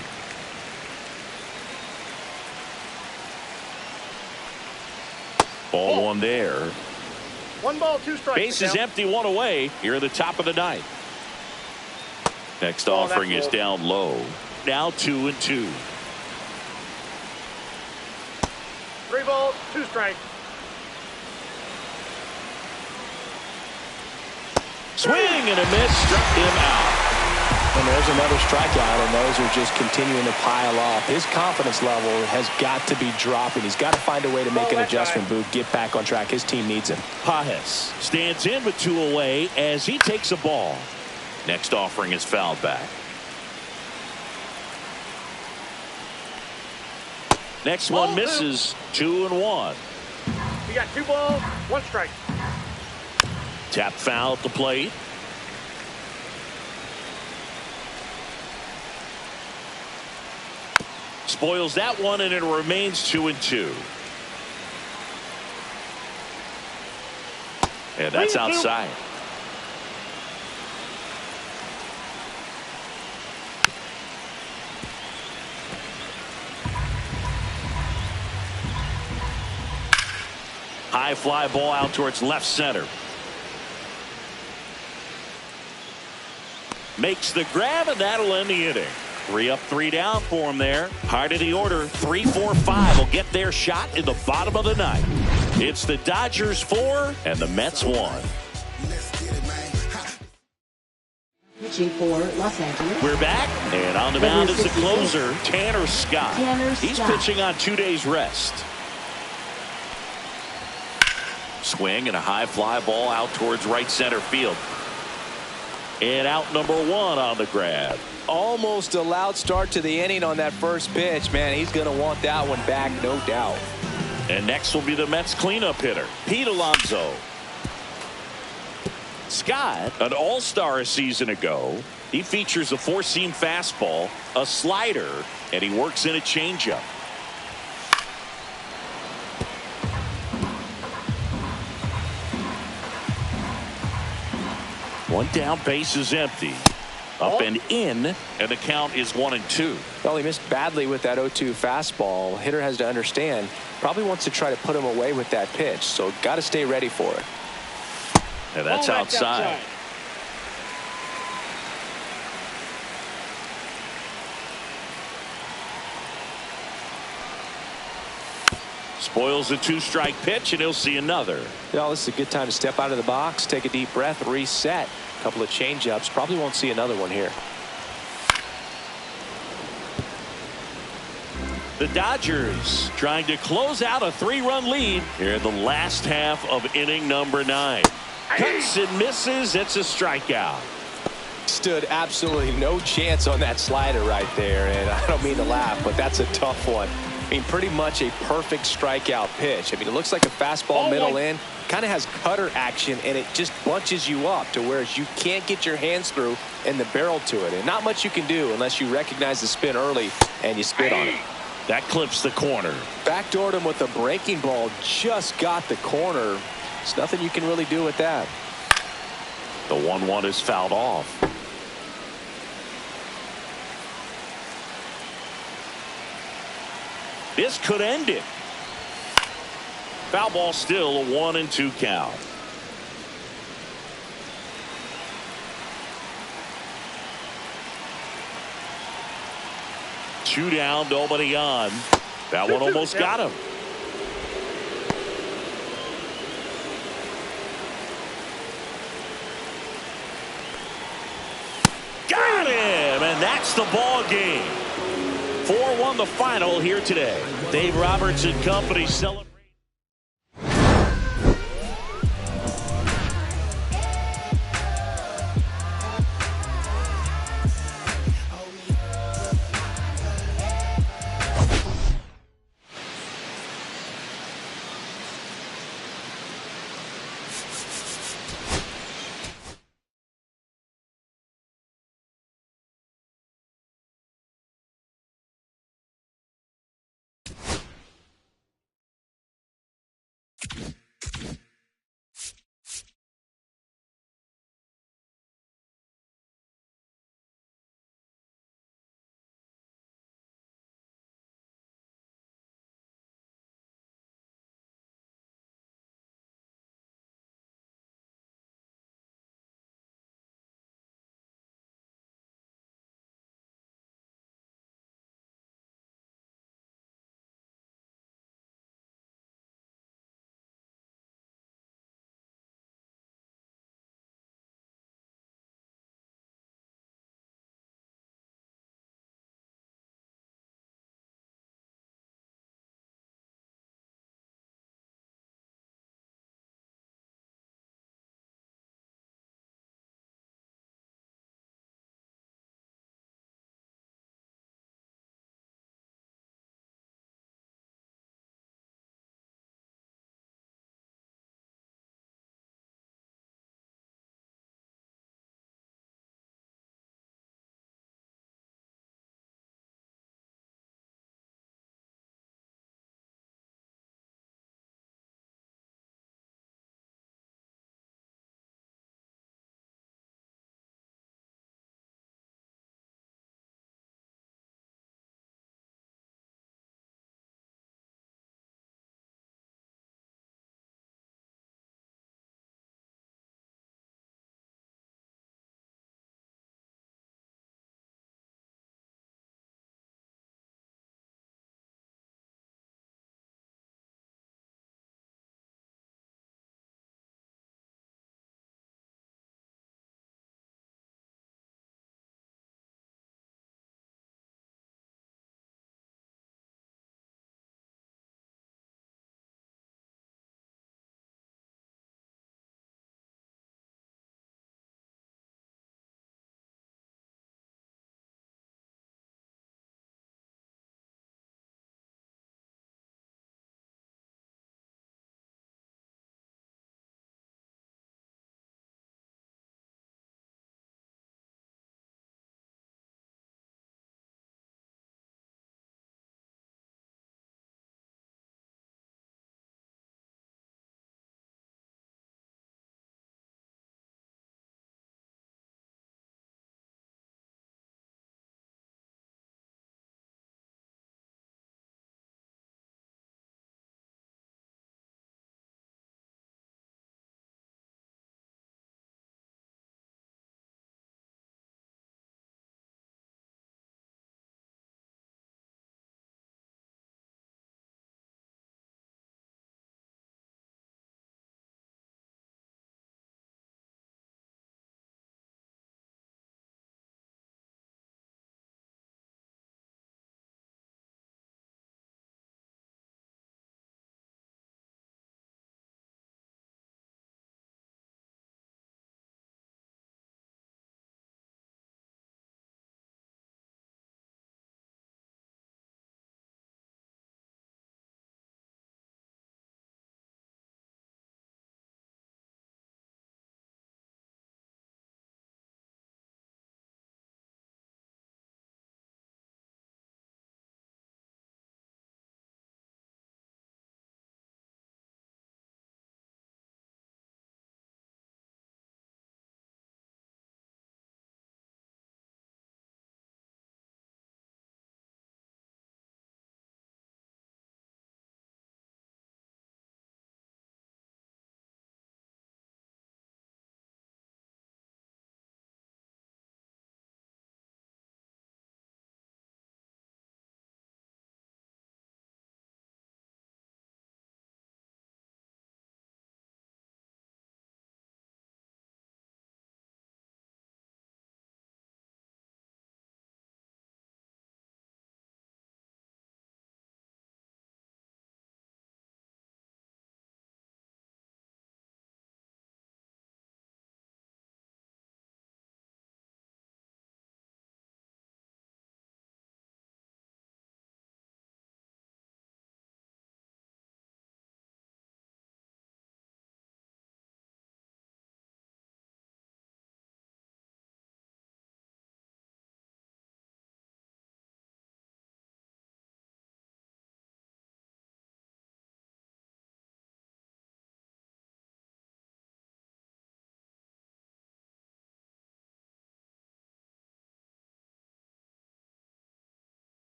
Ball 1 there. 1 ball, 2 strikes. Base is empty, 1 away. Here at the top of the 9th. Next offering is down low. Now 2-2. 3 balls, 2 strikes. Swing and a miss, struck him out. And there's another strikeout, and those are just continuing to pile up. His confidence level has got to be dropping. He's got to find a way to make an adjustment, Boog, get back on track. His team needs him. Pages stands in with 2 away as he takes a ball. Next offering is fouled back. Next one misses. 2-1. You got 2 balls, 1 strike. Tap foul at the plate. Spoils that one, and it remains 2-2. And that's outside. High fly ball out towards left center. Makes the grab, and that'll end the inning. 3 up, 3 down for him there. Heart of the order, 3, 4, 5 will get their shot in the bottom of the ninth. It's the Dodgers 4 and the Mets 1. Pitching for Los Angeles. We're back, and on the mound is the closer, Tanner Scott. He's pitching on 2 days rest. Swing and a high fly ball out towards right center field. And out number 1 on the grab. Almost a loud start to the inning on that first pitch. Man, he's going to want that one back, no doubt. And next will be the Mets cleanup hitter, Pete Alonso. Scott, an all-star a season ago. He features a 4-seam fastball, a slider, and he works in a changeup. One down, base is empty. Up and in, and the count is 1-2. Well, he missed badly with that 0-2 fastball. Hitter has to understand, probably wants to try to put him away with that pitch, so got to stay ready for it. And that's outside. Spoils a 2-strike pitch, and he'll see another. Well, this is a good time to step out of the box, take a deep breath, reset. A couple of changeups. Probably won't see another one here. The Dodgers trying to close out a 3-run lead here in the last half of inning number 9. Cuts and misses. It's a strikeout. Stood absolutely no chance on that slider right there, and I don't mean to laugh, but that's a tough one. I mean, pretty much a perfect strikeout pitch. I mean, it looks like a fastball middle in, kind of has cutter action, and it just bunches you up to where you can't get your hands through and the barrel to it. And not much you can do unless you recognize the spin early and you spit on it. That clips the corner. Backdoored him with a breaking ball, just got the corner. There's nothing you can really do with that. The 1-1 is fouled off. This could end it. Foul ball, still a 1-2 count. Two down, nobody on. That one almost got him. Got him, and that's the ball game. 4-1 the final here today. Dave Roberts and company celebrate.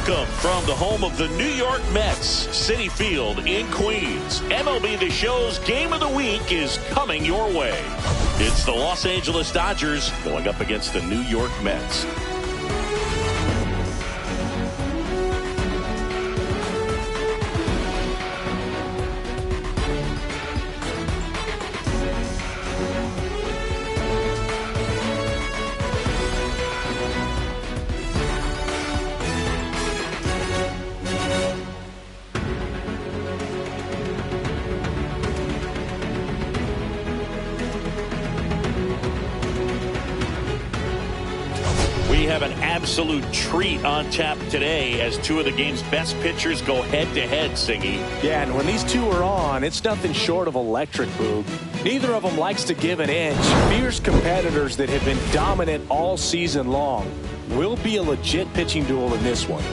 Welcome from the home of the New York Mets, Citi Field in Queens. MLB The Show's Game of the Week is coming your way. It's the Los Angeles Dodgers going up against the New York Mets. We have an absolute treat on tap today as two of the game's best pitchers go head-to-head, Singy. Yeah, and when these two are on, it's nothing short of electric, Boog. Neither of them likes to give an inch. Fierce competitors that have been dominant all season long. Will be a legit pitching duel in this one.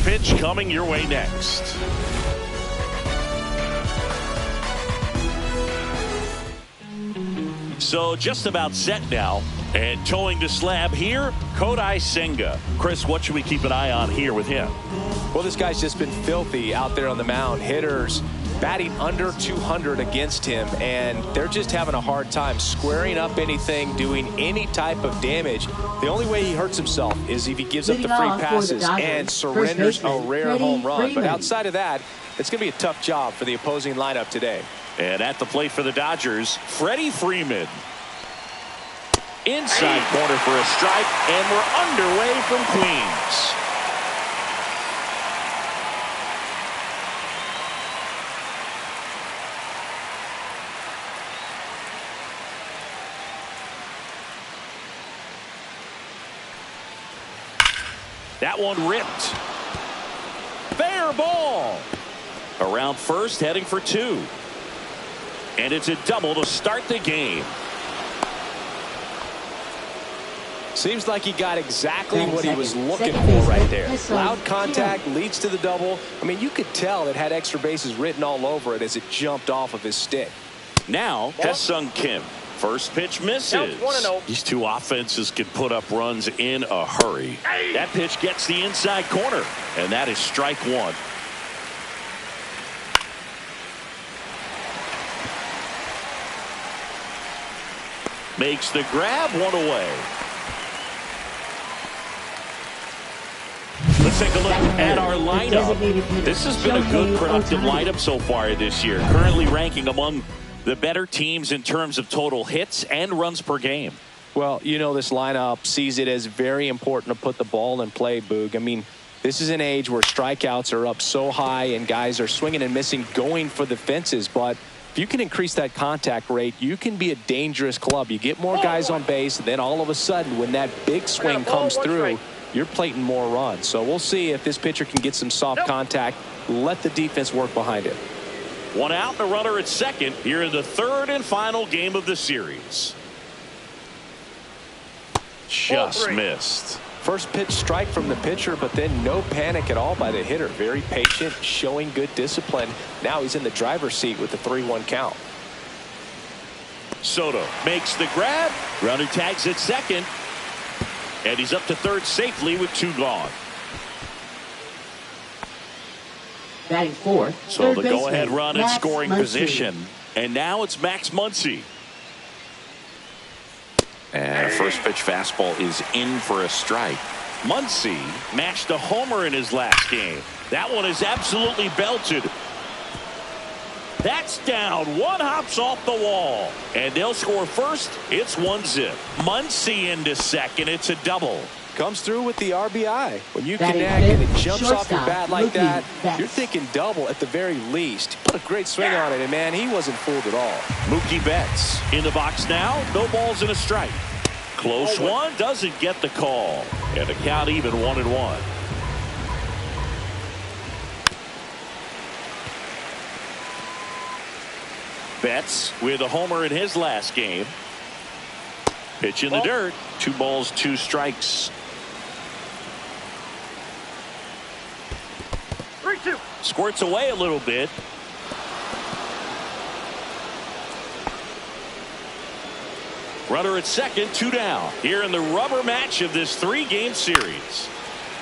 Pitch coming your way next. So just about set now, and towing the slab here, Kodai Senga. Chris, what should we keep an eye on here with him? Well, this guy's just been filthy out there on the mound. Hitters batting under 200 against him, and they're just having a hard time squaring up anything, doing any type of damage. The only way he hurts himself is if he gives up the free passes and surrenders a rare home run. But outside of that, it's going to be a tough job for the opposing lineup today. And at the plate for the Dodgers, Freddie Freeman. Inside corner for a strike, and we're underway from Queens. That one ripped. Fair ball. Around first, heading for two. And it's a double to start the game. Seems like he got exactly what he was looking for right there. Loud contact leads to the double. I mean, you could tell it had extra bases written all over it as it jumped off of his stick. Now, Tae-Sung Kim. First pitch misses. These two offenses can put up runs in a hurry. That pitch gets the inside corner, and that is strike one. Makes the grab, one away. Let's take a look at our lineup. This has been a good, productive lineup so far this year. Currently ranking among the better teams in terms of total hits and runs per game. Well, you know, this lineup sees it as very important to put the ball in play, Boog. I mean, this is an age where strikeouts are up so high and guys are swinging and missing, going for the fences. But if you can increase that contact rate, you can be a dangerous club. You get more guys on base, and then all of a sudden, when that big swing comes through, you're plating more runs. So we'll see if this pitcher can get some soft contact, let the defense work behind it. One out and a runner at second here in the third and final game of the series. Just missed. First pitch strike from the pitcher, but then no panic at all by the hitter. Very patient, showing good discipline. Now he's in the driver's seat with the 3-1 count. Soto makes the grab. Runner tags at second. And he's up to third safely with two gone. Batting fourth. So the go-ahead run in scoring position. And now it's Max Muncy. And a first pitch fastball is in for a strike. Muncy matched a homer in his last game. That one is absolutely belted. That's down. One hops off the wall. And they'll score first. It's 1-0. Muncy into second. It's a double. Comes through with the RBI. When you connect and it jumps off your bat like that, you're thinking double at the very least. Put a great swing on it, and man, he wasn't fooled at all. Mookie Betts in the box now. No balls and a strike. Close one. Doesn't get the call. And the count even 1-1. Betts with a homer in his last game. Pitch in the dirt. 2 balls, 2 strikes. 3-2. Squirts away a little bit. Runner at second, 2 down. Here in the rubber match of this 3-game series.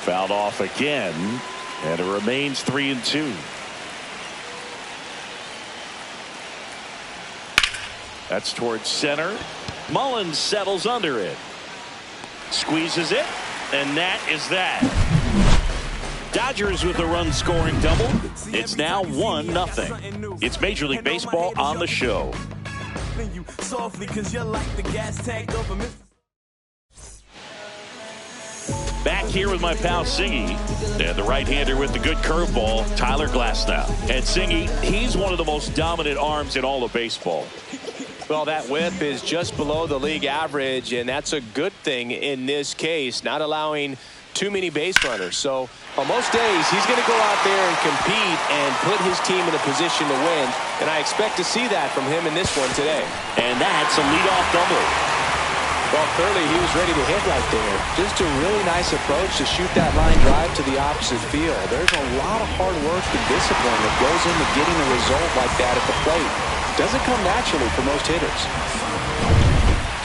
Fouled off again, and it remains 3-2. That's towards center. Mullins settles under it. Squeezes it, and that is that. Dodgers with a run-scoring double. It's now 1-0. It's Major League Baseball on the show. Back here with my pal Singy, and the right-hander with the good curveball, Tyler Glasnow. And Singy, he's one of the most dominant arms in all of baseball. Well, that whip is just below the league average, and that's a good thing in this case, not allowing too many base runners. So on most days, he's going to go out there and compete and put his team in a position to win, and I expect to see that from him in this one today. And that's a leadoff double. Well, clearly he was ready to hit right there. Just a really nice approach to shoot that line drive to the opposite field. There's a lot of hard work and discipline that goes into getting a result like that at the plate. Doesn't come naturally for most hitters.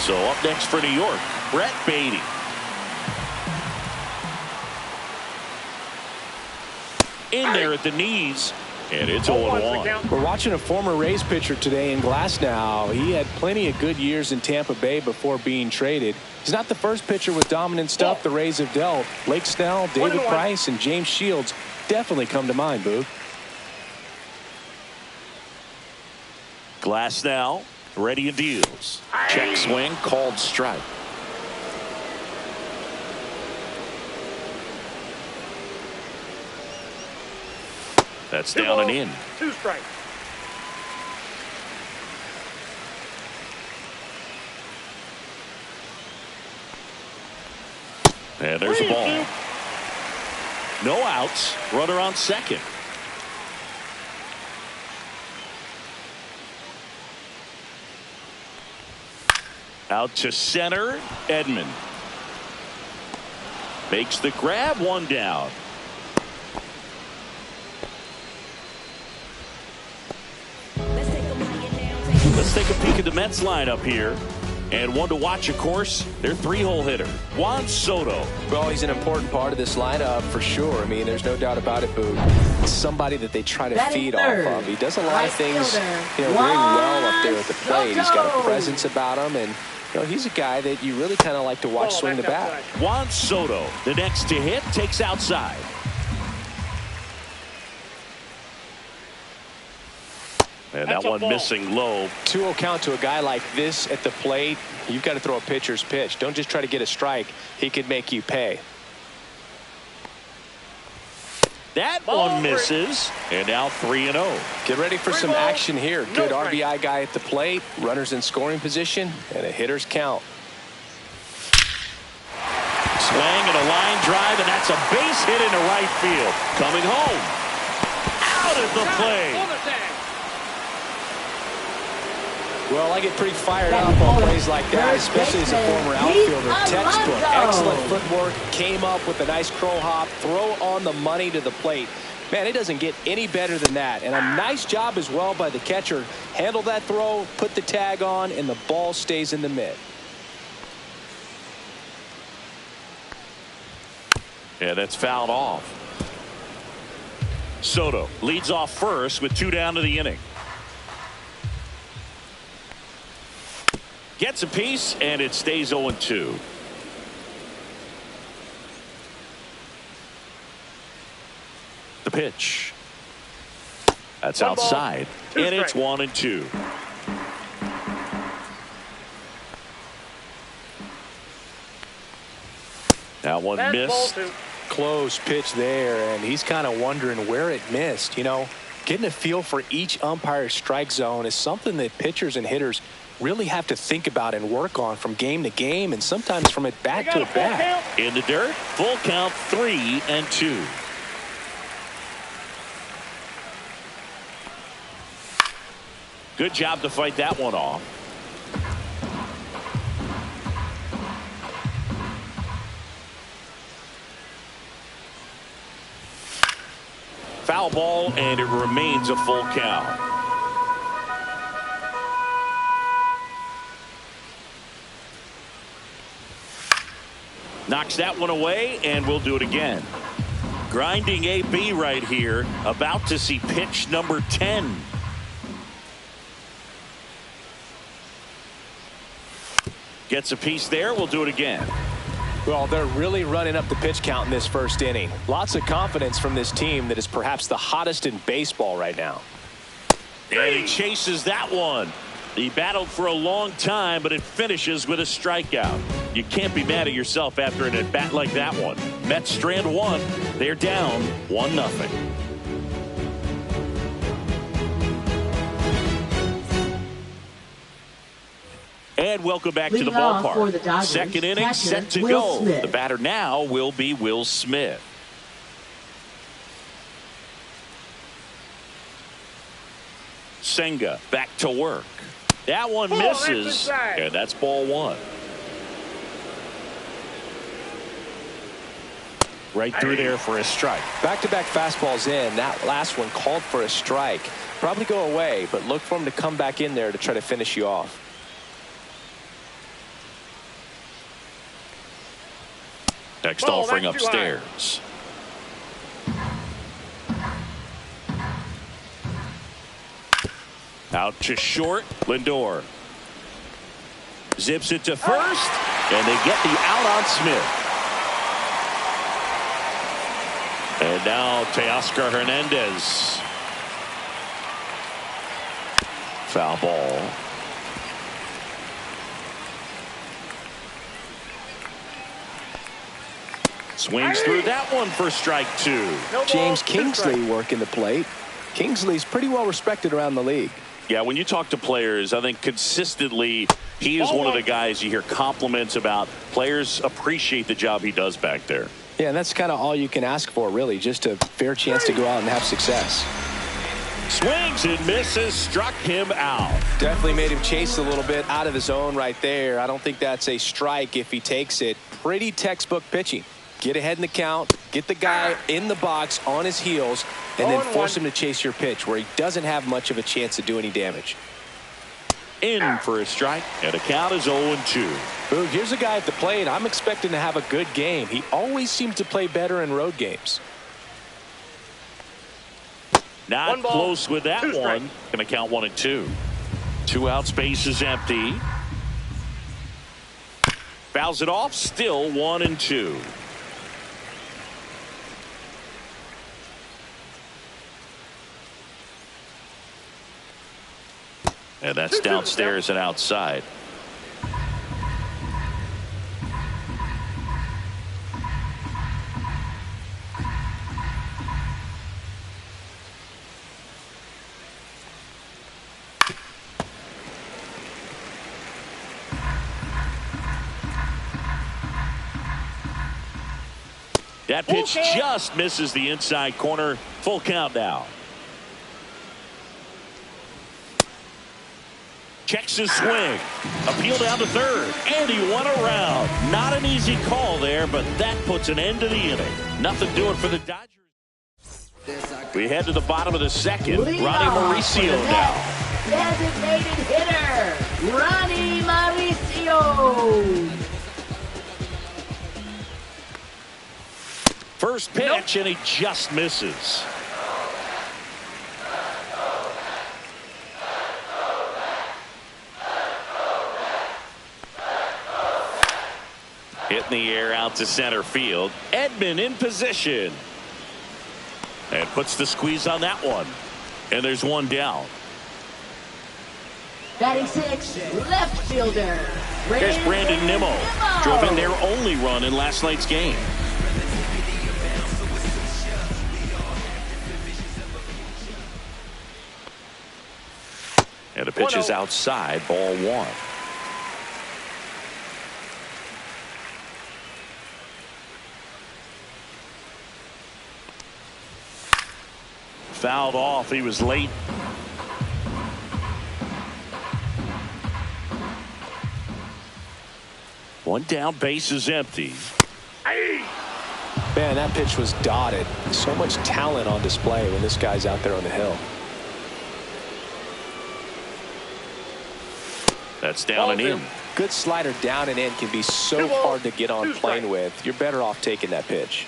So up next for New York, Brett Baty. In there at the knees, and it's 0-1. We're watching a former Rays pitcher today in Glasnow. He had plenty of good years in Tampa Bay before being traded. He's not the first pitcher with dominant stuff the Rays have dealt. Blake Snell, David Price, and James Shields definitely come to mind, Boog. Glasnow ready and deals. Check swing, called strike. That's down and in. 2 strikes. And there's a ball. No outs. Runner on second. Out to center, Edman. Makes the grab, 1 down. Let's take a peek at the Mets lineup here. And one to watch, of course, their 3-hole hitter, Juan Soto. Well, he's an important part of this lineup for sure. I mean, there's no doubt about it, Boog. It's somebody that they try to feed off of. He does a lot of things, very well up there at the plate. He's got a presence about him, and he's a guy that you really kind of like to watch swing the bat. Juan Soto, the next to hit, takes outside. And that one missing low. 2-0 count to a guy like this at the plate. You've got to throw a pitcher's pitch. Don't just try to get a strike. He could make you pay. That one misses. And now 3-0. Get ready for some action here. Good RBI guy at the plate. Runners in scoring position. And a hitter's count. Swing and a line drive. And that's a base hit into right field. Coming home. Out at the plate. Well, I get pretty fired up on plays like that, especially as a former outfielder. Textbook, excellent footwork, came up with a nice crow hop, throw on the money to the plate. Man, it doesn't get any better than that. And a nice job as well by the catcher. Handle that throw, put the tag on, and the ball stays in the mitt. Yeah, that's fouled off. Soto leads off first with 2 down to the inning. Gets a piece, and it stays 0-2. The pitch. That's outside, and it's 1-2. That one missed. Close pitch there, and he's kind of wondering where it missed. Getting a feel for each umpire's strike zone is something that pitchers and hitters really have to think about and work on from game to game, and sometimes from at bat to at bat. In the dirt, full count, 3-2. Good job to fight that one off. Foul ball, and it remains a full count. Knocks that one away, and we'll do it again. Grinding AB right here, about to see pitch number 10. Gets a piece there. We'll do it again. Well, they're really running up the pitch count in this first inning. Lots of confidence from this team that is perhaps the hottest in baseball right now. And he chases that one. He battled for a long time, but it finishes with a strikeout. You can't be mad at yourself after an at-bat like that one. Mets strand one. They're down 1-0. And welcome back to the ballpark. Second inning set to go. The batter now will be Will Smith. Senga back to work. That one misses, and that's ball one. Right through there for a strike. Back-to-back fastballs in. That last one called for a strike. Probably go away, but look for him to come back in there to try to finish you off. Next offering upstairs. Out to short. Lindor zips it to first, and they get the out on Smith. And now Teoscar Hernandez. Foul ball. Swings through that one for strike two. James Kingsley working the plate. Kingsley's pretty well respected around the league. Yeah, when you talk to players, I think consistently he is one of the guys you hear compliments about. Players appreciate the job he does back there. Yeah, and that's kind of all you can ask for, really, just a fair chance to go out and have success. Swings and misses, struck him out. Definitely made him chase a little bit out of the zone right there. I don't think that's a strike if he takes it. Pretty textbook pitching. Get ahead in the count, get the guy in the box on his heels, and then force him to chase your pitch where he doesn't have much of a chance to do any damage. In for a strike, and the count is 0-2. Boog, here's a guy at the plate. I'm expecting to have a good game. He always seems to play better in road games. Not close with that one. Going to count 1-2. 2 outs, base is empty. Fouls it off, still 1-2. And that's downstairs and outside. That pitch just misses the inside corner. Full count now. Checks his swing. Appeal down to third. And he won around. Not an easy call there, but that puts an end to the inning. Nothing doing for the Dodgers. We head to the bottom of the second. Ronnie Mauricio now. Designated hitter, Ronnie Mauricio. First pitch, and he just misses. Hit in the air out to center field. Edman in position. And puts the squeeze on that one. And there's one down. Batting six, left fielder. There's Brandon Nimmo. Drove in their only run in last night's game. And the pitch is outside, ball one. Fouled off. He was late. One down, base is empty. Man, that pitch was dotted. So much talent on display when this guy's out there on the hill. That's down and in. Good slider down and in can be so hard to get on plane with. You're better off taking that pitch.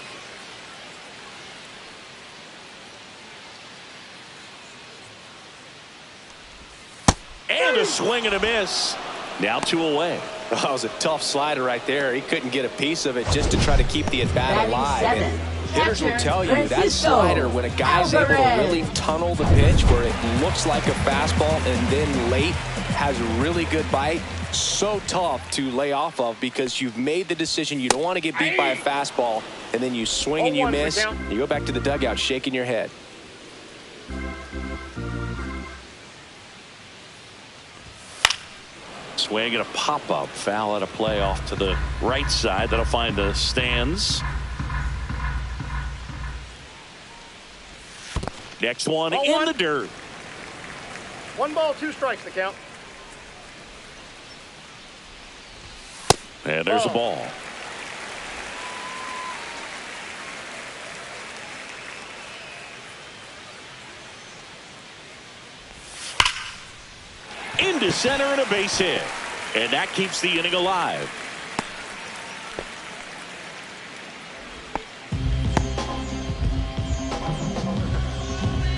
And a swing and a miss. Now 2 away. Oh, that was a tough slider right there. He couldn't get a piece of it just to try to keep the at-bat alive. And hitters will tell you that slider, when a guy's able to really tunnel the pitch where it looks like a fastball and then late has really good bite, so tough to lay off of because you've made the decision you don't want to get beat by a fastball, and then you swing and you miss. You go back to the dugout shaking your head. Swing and a pop-up. Foul out of play off to the right side. That'll find the stands. Next one in the dirt. 1 ball, 2 strikes the count. And there's a ball. Into center and a base hit. And that keeps the inning alive.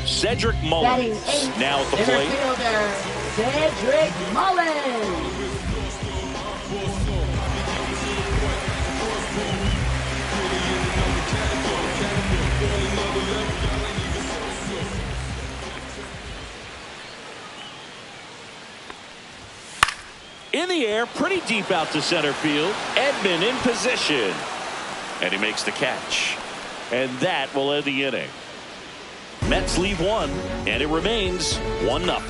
Cedric Mullins now at the plate. Cedric Mullins. In the air, pretty deep out to center field. Edman in position. And he makes the catch. And that will end the inning. Mets leave 1, and it remains 1-0.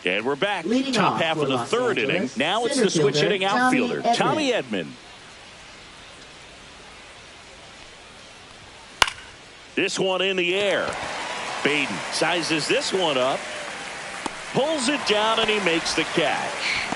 And we're back. Leading top off half of the Los third Angeles, inning. Now it's the switch hitting outfielder, Tommy Edman. This one in the air. Baden sizes this one up. Pulls it down, and he makes the catch.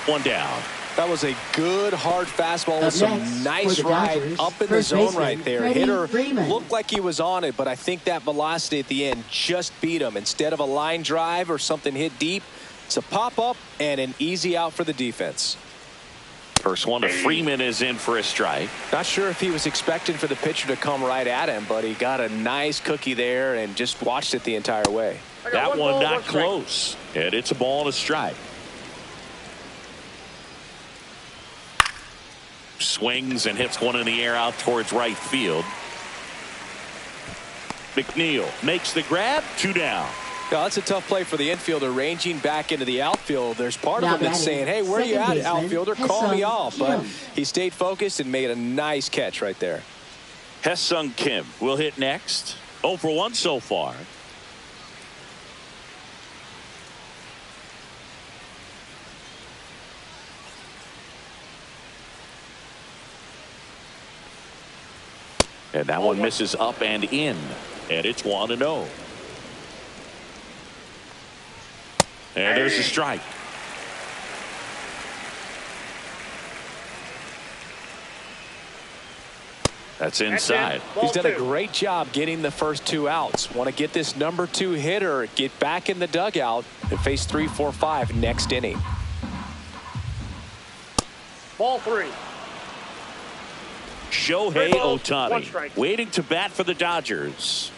1 down. That was a good hard fastball with some nice ride up in the zone right there. Hitter looked like he was on it, but I think that velocity at the end just beat him. Instead of a line drive or something hit deep, it's a pop-up and an easy out for the defense. First one to Freeman is in for a strike. Not sure if he was expecting for the pitcher to come right at him, but he got a nice cookie there and just watched it the entire way. That one not close, and it's a ball and a strike. Swings and hits one in the air out towards right field. McNeil makes the grab. 2 down. Yeah, that's a tough play for the infielder ranging back into the outfield. There's part of him that's saying, hey, where are you at, outfielder? Call me off. But he stayed focused and made a nice catch right there. Ha-Seong Kim will hit next. 0 for 1 so far. And that one misses up and in. And it's 1-0. And there's a strike. That's inside. He's done a great job getting the first 2 outs. Want to get this number 2 hitter, get back in the dugout, and face 3, 4, 5 next inning. Ball 3. Shohei Ohtani waiting to bat for the Dodgers.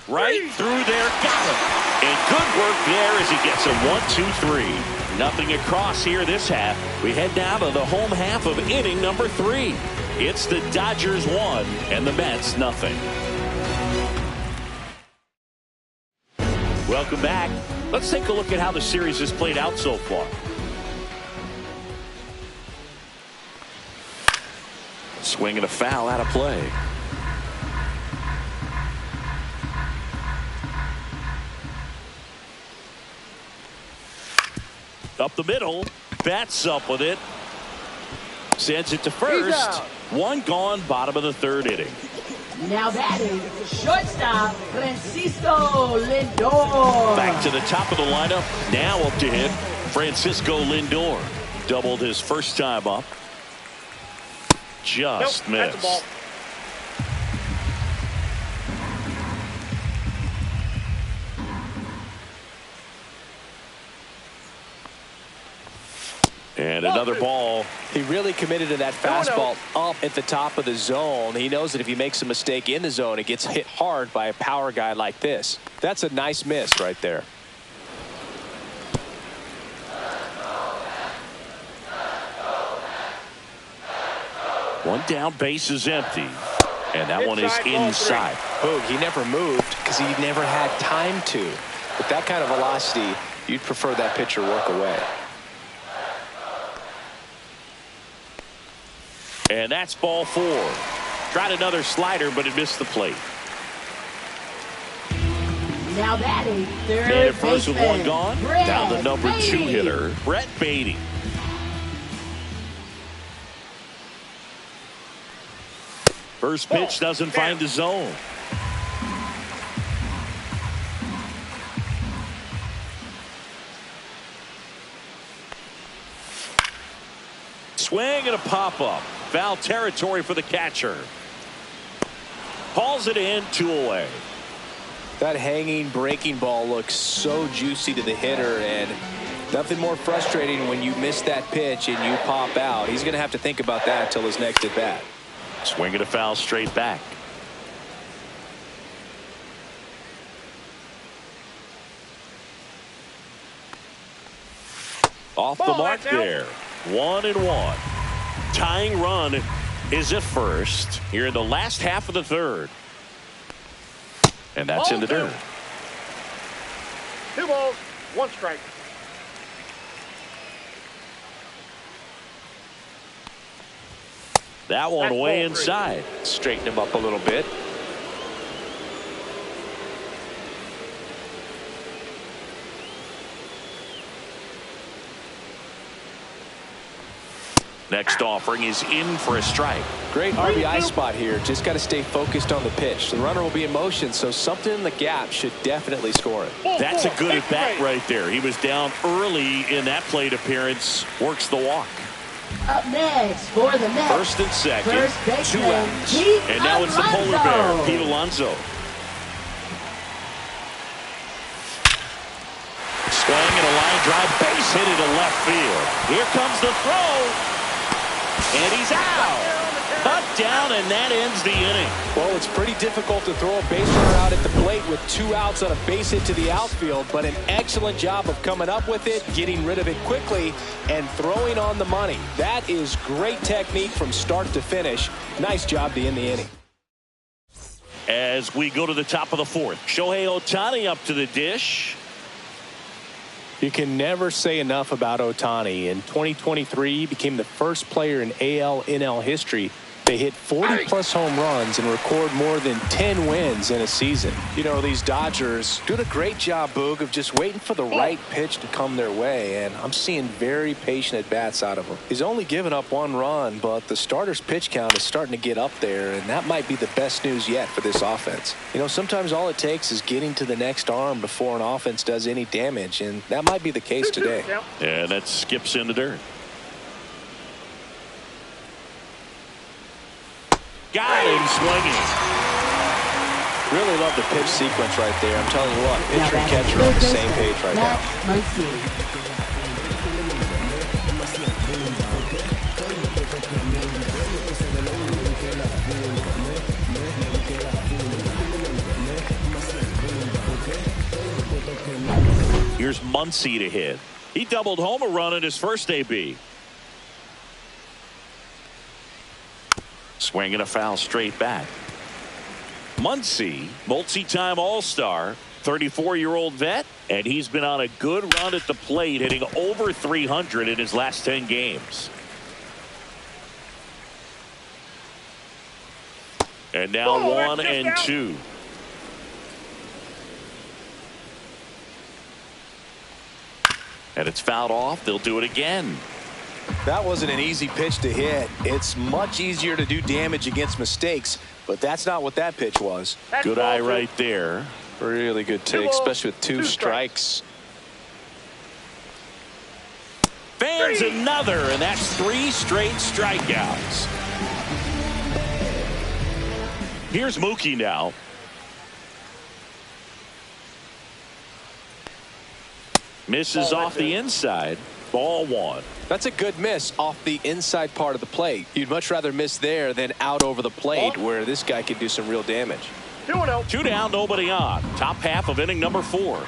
Right through there, got him. And good work there as he gets a 1-2-3. Nothing across here this half. We head down to the home half of inning number 3. It's the Dodgers 1 and the Mets nothing. Welcome back. Let's take a look at how the series has played out so far. Swing and a foul out of play. Up the middle. Bats up with it. Sends it to first. One gone, bottom of the third inning. Now batting, shortstop, Francisco Lindor. Back to the top of the lineup. Now up to hit, Francisco Lindor. Doubled his first time up. Just missed. That's a ball. And another ball. He really committed to that fastball up at the top of the zone. He knows that if he makes a mistake in the zone, it gets hit hard by a power guy like this. That's a nice miss right there. One down, base is empty. And that one is inside. Boog, he never moved because he never had time to. With that kind of velocity, you'd prefer that pitcher work away. And that's ball 4. Tried another slider, but it missed the plate. Now batting, third And at first with baseman, one gone, Brett down the number 2 Baty. hitter, Brett Baty. First pitch doesn't find the zone. Swing and a pop-up. Foul territory for the catcher. Hauls it in, 2 away. That hanging breaking ball looks so juicy to the hitter, and nothing more frustrating when you miss that pitch and you pop out. He's going to have to think about that until his next at bat. Swing and a foul straight back. Off the mark there. 1-1. Tying run is at first here in the last half of the third. And that's in the dirt. 2 balls, 1 strike. That one That's way ball 3. inside. Straighten him up a little bit. Next offering is in for a strike. Great RBI spot here. Just got to stay focused on the pitch. The runner will be in motion, so something in the gap should definitely score it. That's a good at bat right there. He was down early in that plate appearance. Works the walk. Up next for the Mets, First and second. first 2 baseman, outs. Pete And now it's the polar Alonso. bear, Pete Alonso. Swing and a line drive, base hit into left field. Here comes the throw. And he's out. Cut down, and that ends the inning. Well, it's pretty difficult to throw a base runner out at the plate with 2 outs on a base hit to the outfield, but an excellent job of coming up with it, getting rid of it quickly, and throwing on the money. That is great technique from start to finish. Nice job to end the inning. As we go to the top of the 4th, Shohei Ohtani up to the dish. You can never say enough about Ohtani. In 2023, he became the first player in AL/NL history to hit 40-plus home runs and record more than 10 wins in a season. You know, these Dodgers doing a great job, Boog, of just waiting for the right pitch to come their way, and I'm seeing very patient at-bats out of him. He's only given up 1 run, but the starter's pitch count is starting to get up there, and that might be the best news yet for this offense. You know, sometimes all it takes is getting to the next arm before an offense does any damage, and that might be the case today. And that skips in the dirt. Got him swinging. Really love the pitch sequence right there. I'm telling you what, pitcher and catcher are on the same page right now. Here's Muncy to hit. He doubled home a run in his first AB. Swing and a foul straight back. Muncy, multi-time All-Star, 34-year-old vet, and he's been on a good run at the plate, hitting over 300 in his last 10 games. And now 1-2. And it's fouled off. They'll do it again. That wasn't an easy pitch to hit. It's much easier to do damage against mistakes, but that's not what that pitch was. Good eye right there. Really good take, especially with two strikes. Fans another, and that's 3 straight strikeouts. Here's Mookie now. Misses off the inside. Ball 1. That's a good miss off the inside part of the plate. You'd much rather miss there than out over the plate where this guy could do some real damage. 2-0. 2 down, nobody on. Top half of inning number 4.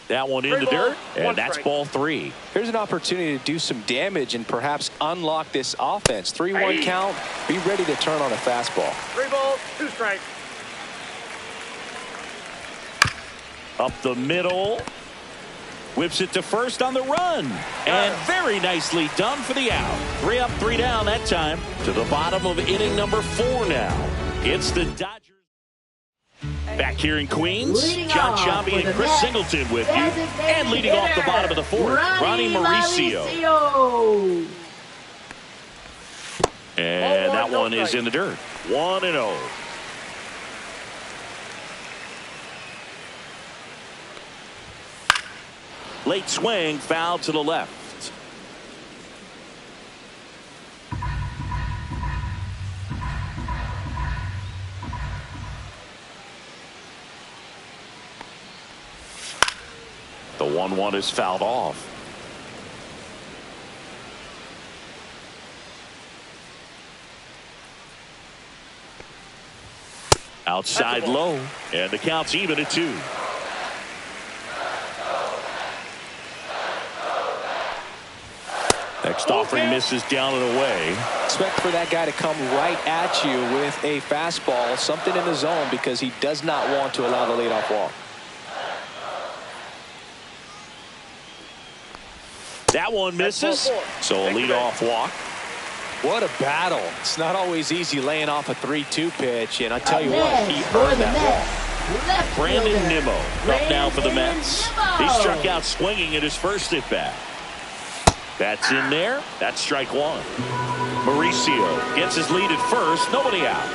That one in the dirt, and that's ball 3. Here's an opportunity to do some damage and perhaps unlock this offense. 3-1 count. Be ready to turn on a fastball. 3 balls, 2 strikes. Up the middle. Whips it to first on the run. And very nicely done for the out. 3 up, 3 down that time. To the bottom of inning number 4 now. It's the Dodgers. Back here in Queens, John Sciambi and Chris Singleton with you. And leading off the bottom of the 4th, Ronnie Mauricio. And that one is in the dirt. 1-0. Late swing, foul to the left. The 1-1 is fouled off. Outside low, and the count's even at 2. Next offering misses down and away. Expect for that guy to come right at you with a fastball, something in the zone, because he does not want to allow the leadoff walk. That one misses, so a leadoff walk. What a battle. It's not always easy laying off a 3-2 pitch, and I tell you what, he earned that walk. Brandon Nimmo up now for the Mets. He struck out swinging at his first at bat. That's in there. That's strike 1. Mauricio gets his lead at first. Nobody out.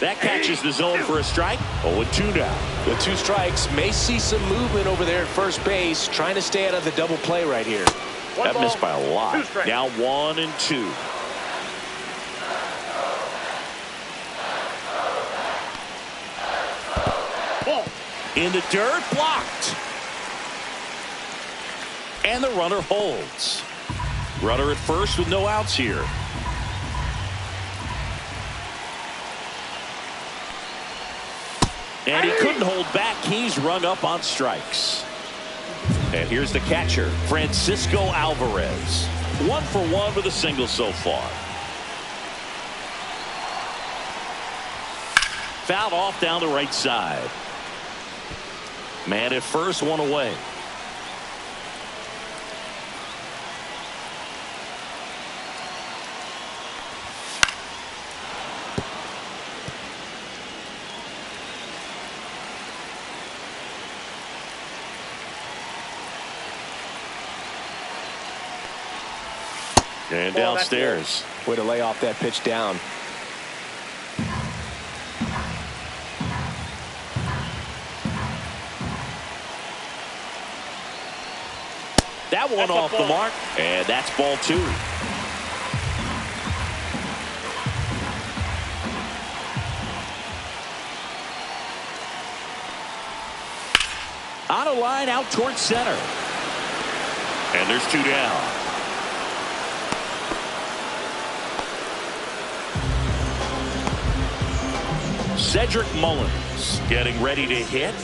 That catches the zone for a strike. 0-2 now. With 2 strikes, may see some movement over there at first base, trying to stay out of the double play right here. That missed by a lot. Now 1-2. Ball in the dirt, blocked. And the runner holds. Runner at first with no outs here. And he couldn't hold back. He's rung up on strikes. And here's the catcher, Francisco Alvarez. 1 for 1 with a single so far. Fouled off down the right side. Man at first, 1 away. And downstairs. Way to lay off that pitch down. That one off the mark, and that's ball 2. On a line out towards center. And there's 2 down. Cedric Mullins getting ready to hit.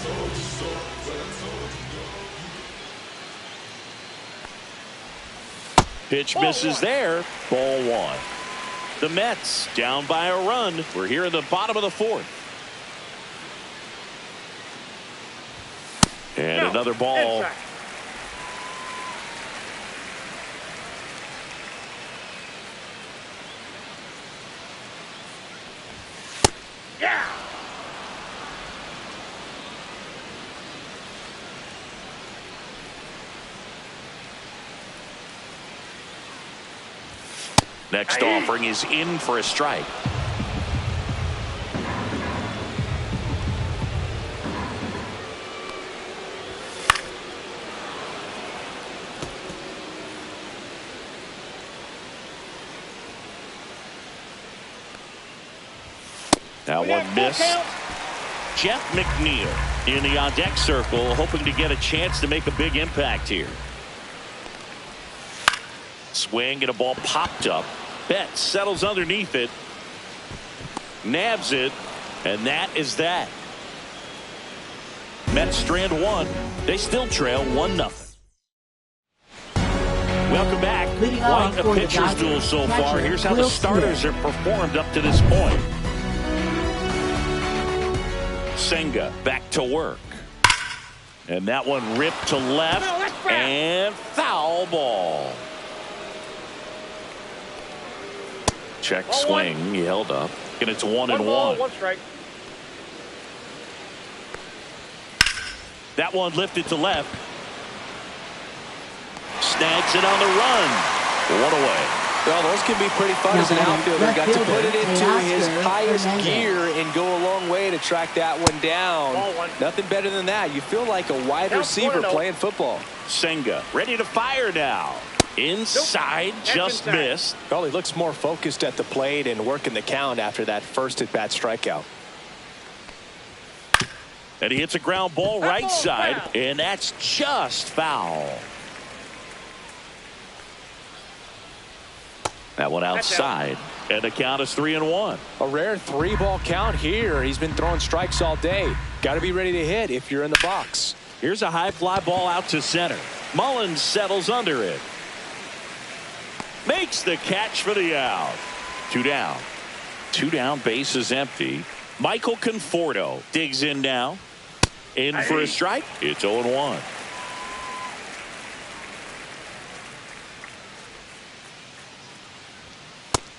Pitch misses there. Ball 1. The Mets down by a run. We're here in the bottom of the 4th. And another ball. Yeah. Next offering is in for a strike. That one missed. Jeff McNeil in the on-deck circle, hoping to get a chance to make a big impact here. Swing and a ball popped up. Betts settles underneath it. Nabs it. And that is that. Mets strand one. They still trail 1-0. Welcome back. Quite a pitcher's duel so far. Here's how the starters have performed up to this point. Senga back to work. And that one ripped to left. And foul ball. Check swing. He held up. And it's 1-1. One strike. That one lifted to left. Snags it on the run. One away. Well, those can be pretty fun as an outfielder. Got to put it into his highest gear and go a long way to track that one down. Nothing better than that. You feel like a wide receiver playing football. Senga ready to fire now. Inside, just missed. Well, he looks more focused at the plate and working the count after that first at-bat strikeout. And he hits a ground ball right side, and that's just foul. That one outside, and the count is 3-1. A rare 3-ball count here. He's been throwing strikes all day. Got to be ready to hit if you're in the box. Here's a high fly ball out to center. Mullins settles under it. Makes the catch for the out. 2 down. 2 down, base is empty. Michael Conforto digs in now. In for a strike. It's 0-1.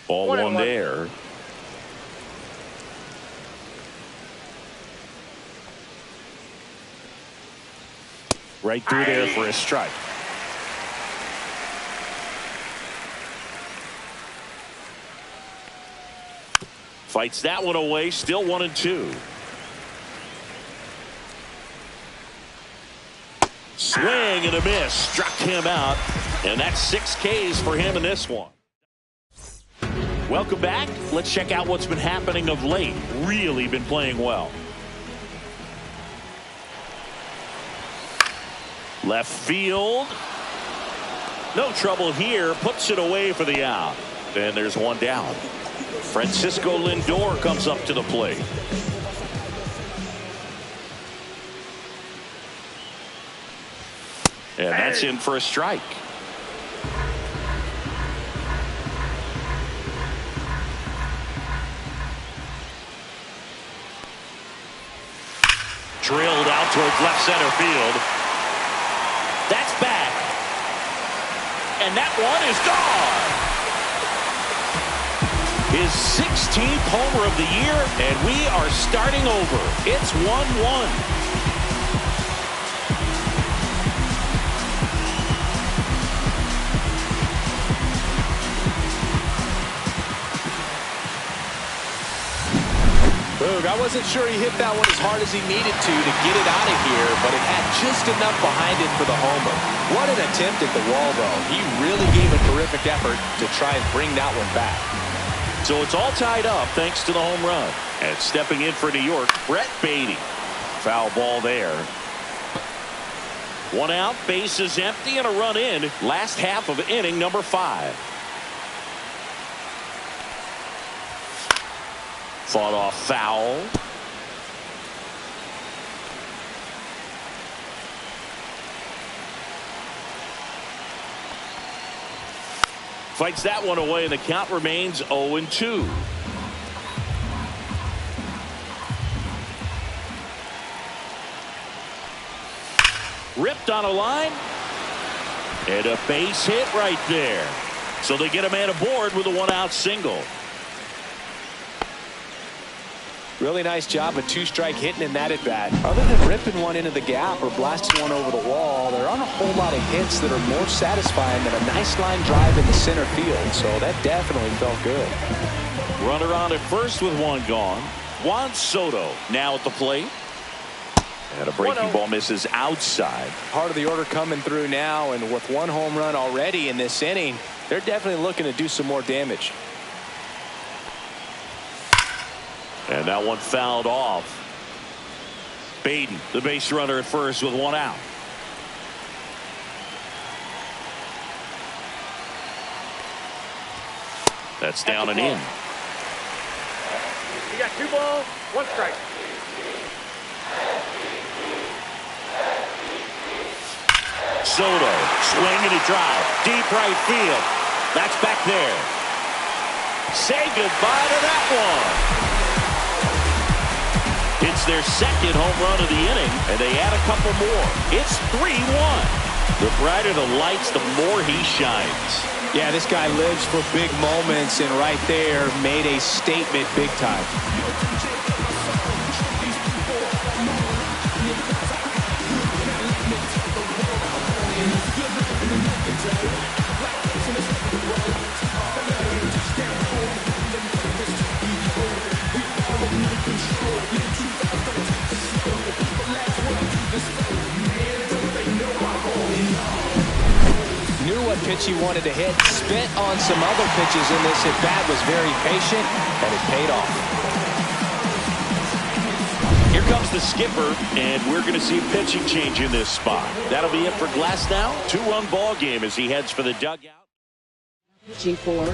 Ball one there. Right through there for a strike. Fights that one away. Still 1-2. Swing and a miss. Struck him out. And that's 6 Ks for him in this one. Welcome back. Let's check out what's been happening of late. Really been playing well. Left field. No trouble here. Puts it away for the out. And there's one down. Francisco Lindor comes up to the plate. And that's in for a strike. Drilled out towards left center field. That's back. And that one is gone. His 16th homer of the year, and we are starting over. It's 1-1. Boog, I wasn't sure he hit that one as hard as he needed to get it out of here, but it had just enough behind it for the homer. What an attempt at the wall, though. He really gave a terrific effort to try and bring that one back. So it's all tied up thanks to the home run. And stepping in for New York, Brett Baty. Foul ball there. 1 out, base is empty, and a run in. Last half of inning number 5. Fought off foul. Fights that one away, and the count remains 0-2. Ripped on a line. And a base hit right there. So they get a man aboard with a 1-out single. Really nice job of two-strike hitting in that at-bat. Other than ripping one into the gap or blasting one over the wall, there aren't a whole lot of hits that are more satisfying than a nice line drive in the center field, so that definitely felt good. Runner on at first with one gone. Juan Soto now at the plate. And a breaking ball misses outside. Part of the order coming through now, and with one home run already in this inning, they're definitely looking to do some more damage. And that one fouled off. Baden, the base runner at first with one out. That's down and in. You got 2 balls, 1 strike. Soto swinging a drive. Deep right field. That's back there. Say goodbye to that one. It's their second home run of the inning, and they add a couple more. It's 3-1. The brighter the lights, the more he shines. Yeah, this guy lives for big moments, and right there made a statement big time. Pitch he wanted to hit, spit on some other pitches in this at bat, was very patient, and it paid off. Here comes the skipper, and we're going to see a pitching change in this spot. That'll be it for Glasnow. 2-run ball game as he heads for the dugout.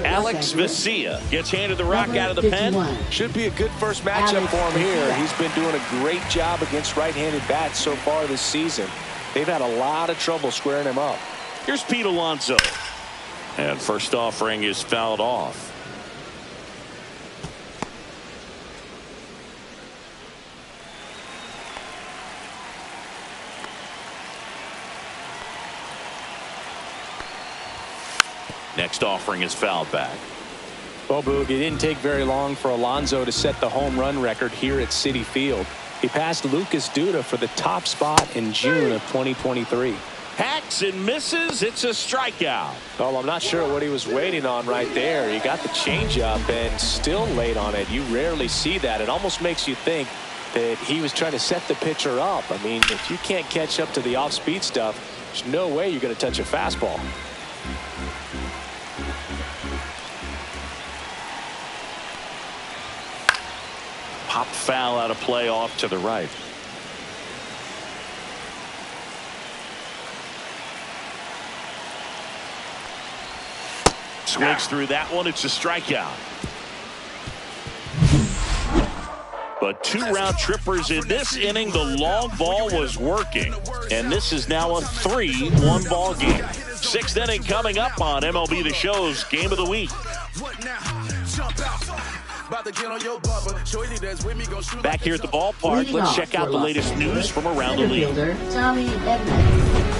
Alex Vesia gets handed the rock out of the pen. Should be a good first matchup for him here. He's been doing a great job against right-handed bats so far this season. They've had a lot of trouble squaring him up. Here's Pete Alonso. And first offering is fouled off. Next offering is fouled back. Well, Boog, it didn't take very long for Alonso to set the home run record here at Citi Field. He passed Lucas Duda for the top spot in June of 2023. Hacks and misses. It's a strikeout. Well, I'm not sure what he was waiting on right there. He got the changeup and still late on it. You rarely see that. It almost makes you think that he was trying to set the pitcher up. I mean, if you can't catch up to the off-speed stuff, there's no way you're going to touch a fastball. Pop foul out of play off to the right. Swings through that one. It's a strikeout. But 2 round trippers in this inning. The long ball was working. And this is now a 3-1 ball game. 6th inning coming up on MLB The Show's Game of the Week. Back here at the ballpark, let's check out the latest news from around the league. Tommy Edman.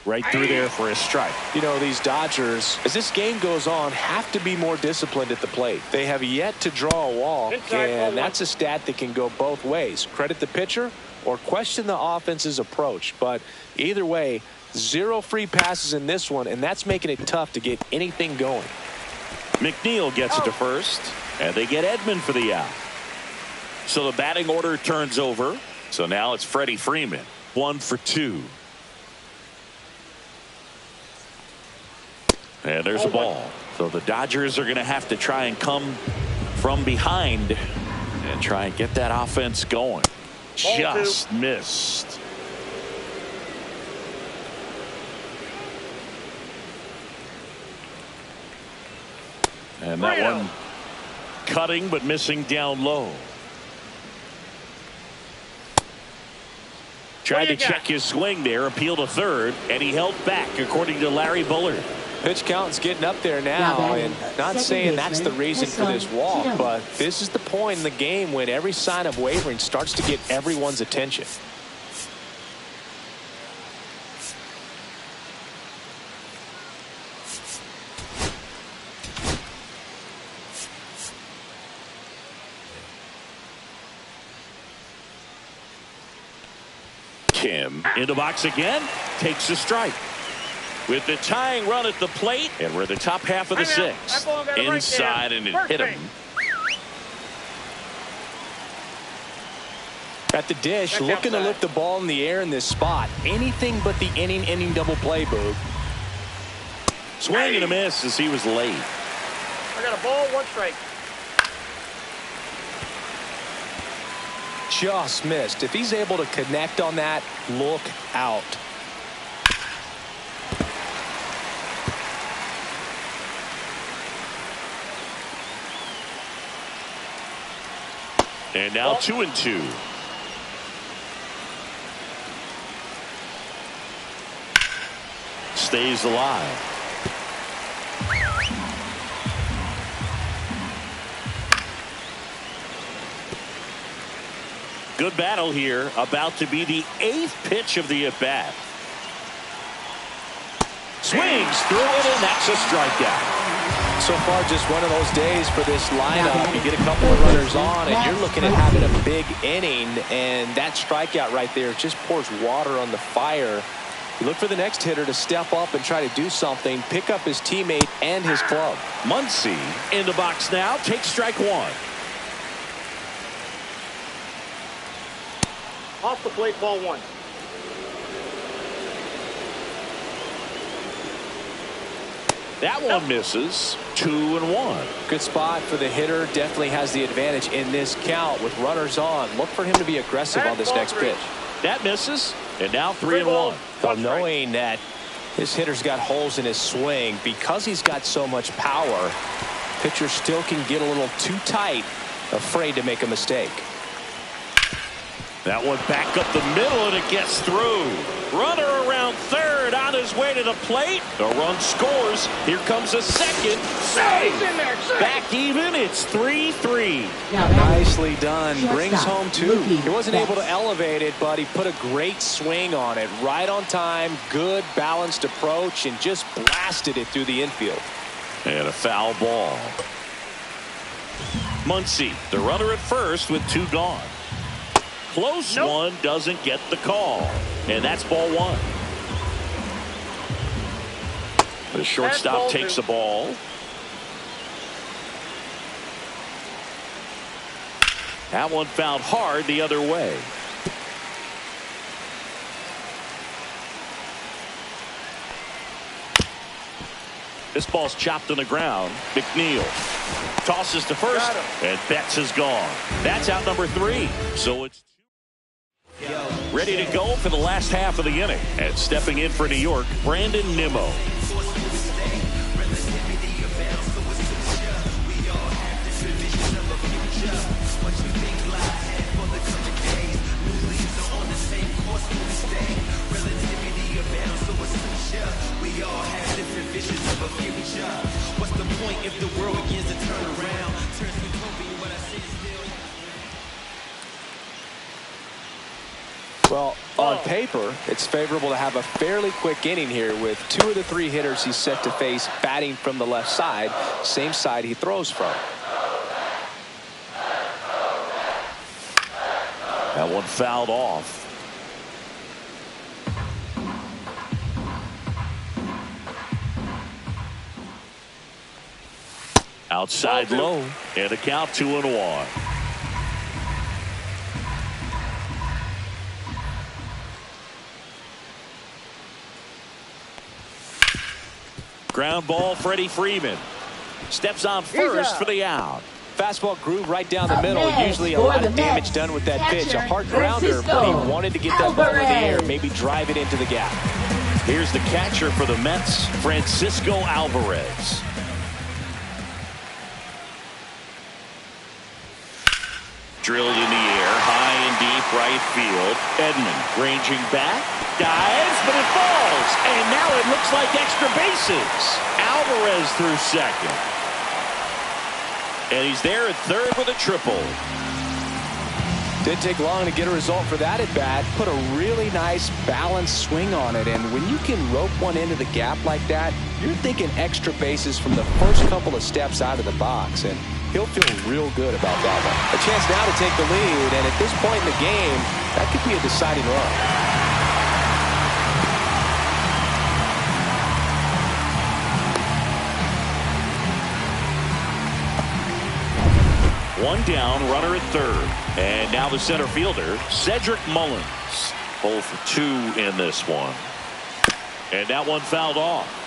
Right through there for a strike. You know, these Dodgers, as this game goes on, have to be more disciplined at the plate. They have yet to draw a walk, and that's a stat that can go both ways. Credit the pitcher or question the offense's approach. But either way, 0 free passes in this one, and that's making it tough to get anything going. McNeil gets it to first, and they get Edman for the out. So the batting order turns over. So now it's Freddie Freeman. 1 for 2. And there's a ball. So the Dodgers are going to have to try and come from behind and try and get that offense going. Just missed. And that one cutting but missing down low. Tried to check his swing there, appeal to third, and he held back, according to Larry Bullard. Pitch count's getting up there now, and not saying that's the reason for this walk, but this is the point in the game when every sign of wavering starts to get everyone's attention. Kim into box again, takes a strike. With the tying run at the plate, and we're the top half of the sixth. Inside, and it hit him. At the dish, looking to lift the ball in the air in this spot. Anything but the inning double play, Boog. Swing and a miss as he was late. I got a ball, 1 strike. Just missed. If he's able to connect on that, look out. And now 2-2. Stays alive. Good battle here. About to be the 8th pitch of the at-bat. Swings through it, and that's a strikeout. So far, just one of those days for this lineup. You get a couple of runners on, and you're looking at having a big inning, and that strikeout right there just pours water on the fire. You look for the next hitter to step up and try to do something, pick up his teammate and his club. Muncy in the box now, takes strike 1. Off the plate, ball 1. That one misses. 2-1. Good spot for the hitter. Definitely has the advantage in this count with runners on. Look for him to be aggressive on this next pitch. That misses. And now 3-1. So knowing that this hitter's got holes in his swing, because he's got so much power, pitcher still can get a little too tight, afraid to make a mistake. That one back up the middle, and it gets through. Runner around third on his way to the plate. The run scores. Here comes a second. Save! Back even. It's 3-3. Nicely done. Brings home 2. He wasn't able to elevate it, but he put a great swing on it. Right on time. Good balanced approach, and just blasted it through the infield. And a foul ball. Muncy, the runner at first with 2 gone. Close one, doesn't get the call. And that's ball 1. The shortstop takes the ball. That one fouled hard the other way. This ball's chopped on the ground. McNeil tosses to first, and Betts is gone. That's out number 3. So it's ready to go for the last half of the inning. And stepping in for New York, Brandon Nimmo. Well, on paper, it's favorable to have a fairly quick inning here with 2 of the 3 hitters he's set to face batting from the left side, same side he throws from. That one fouled off. Outside low, and a count 2-1. Ground ball, Freddie Freeman. Steps on first for the out. Fastball groove right down the middle. Usually a lot of damage done with that pitch. A hard grounder, but he wanted to get that ball in the air, maybe drive it into the gap. Here's the catcher for the Mets, Francisco Alvarez. Drilled in the air, high and deep right field. Edman ranging back, dives, but it falls. And now it looks like extra bases. Alvarez through second. And he's there at third with a triple. Didn't take long to get a result for that at bat. Put a really nice balanced swing on it. And when you can rope one into the gap like that, you're thinking extra bases from the first couple of steps out of the box. And he'll feel real good about that one. A chance now to take the lead. And at this point in the game, that could be a deciding run. One down, runner at third. And now the center fielder, Cedric Mullins. 0 for 2 in this one. And that one fouled off.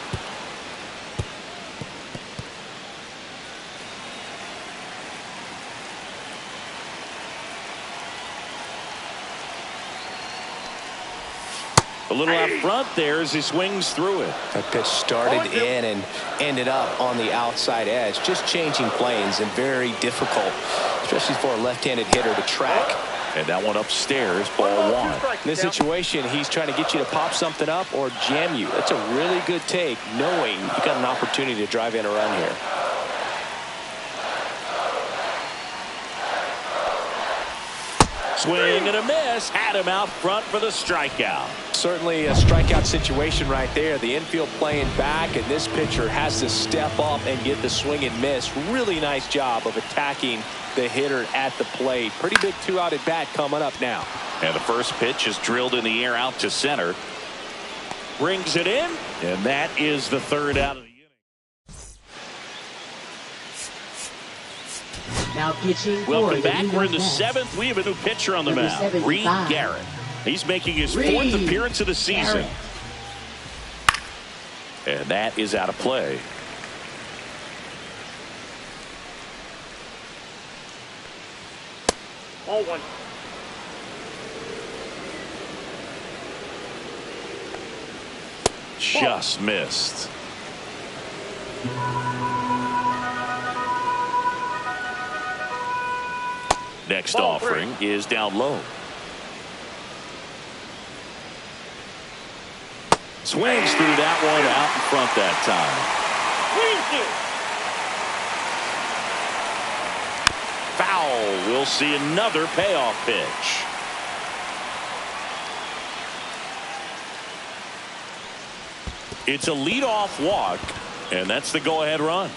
A little out front there as he swings through it. That pitch started in and ended up on the outside edge. Just changing planes and very difficult, especially for a left-handed hitter to track. And that one upstairs, ball one. In this situation, he's trying to get you to pop something up or jam you. That's a really good take, knowing you got an opportunity to drive in a run here. Swing and a miss. Had him out front for the strikeout. Certainly a strikeout situation right there. The infield playing back, and this pitcher has to step up and get the swing and miss. Really nice job of attacking the hitter at the plate. Pretty big 2-out at bat coming up now. And the first pitch is drilled in the air out to center. Brings it in, and that is the third out of the inning. Now pitching. Welcome back. We're in the 7th. We have a new pitcher on the mound, Reed Garrett. He's making his 4th appearance of the season. And that is out of play. Ball one. Just missed. Next offering is down low. Swings through that one out in front that time. Foul. We'll see another payoff pitch. It's a leadoff walk, and that's the go-ahead run.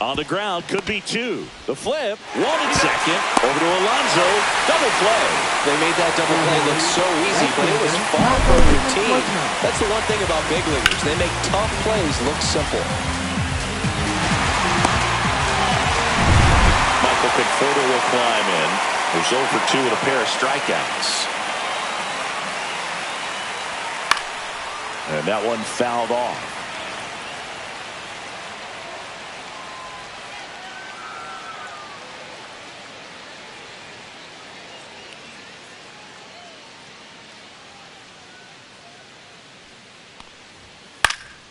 On the ground, could be 2. The flip, 1 at second, over to Alonso, double play. They made that double play look so easy, but it was far from routine. That's the one thing about big leaguers. They make tough plays look simple. Michael Conforto will climb in. There's 0 for 2 and a pair of strikeouts. And that one fouled off.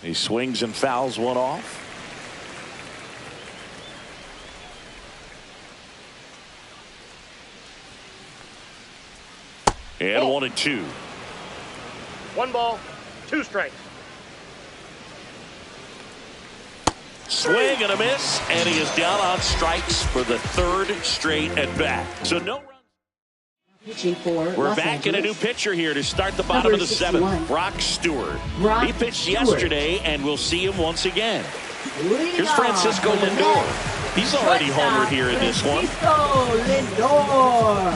He swings and fouls one off. And 1 and 2. 1 ball, 2 strikes. Swing and a miss, and he is down on strikes for the 3rd straight at bat. So no runs. Pitching for We're Los back in a new Angeles. pitcher here to start the bottom of the 7th. Brock Stewart. He pitched yesterday, and we'll see him once again. Here's Francisco Lindor. He's already homered here in this one. Francisco Lindor.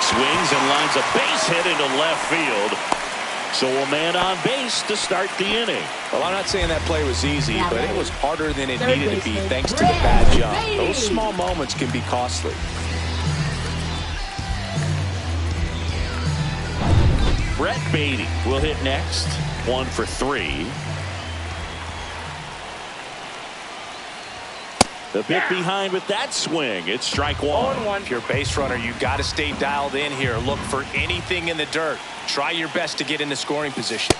Swings and lines a base hit into left field. So a man on base to start the inning. Well, I'm not saying that play was easy, but it was harder than it needed to be thanks to the bad jump. Those small moments can be costly. Brett Baty will hit next. 1 for 3. The pick behind with that swing. It's strike 1. If you're a base runner, you got to stay dialed in here. Look for anything in the dirt. Try your best to get in the scoring position.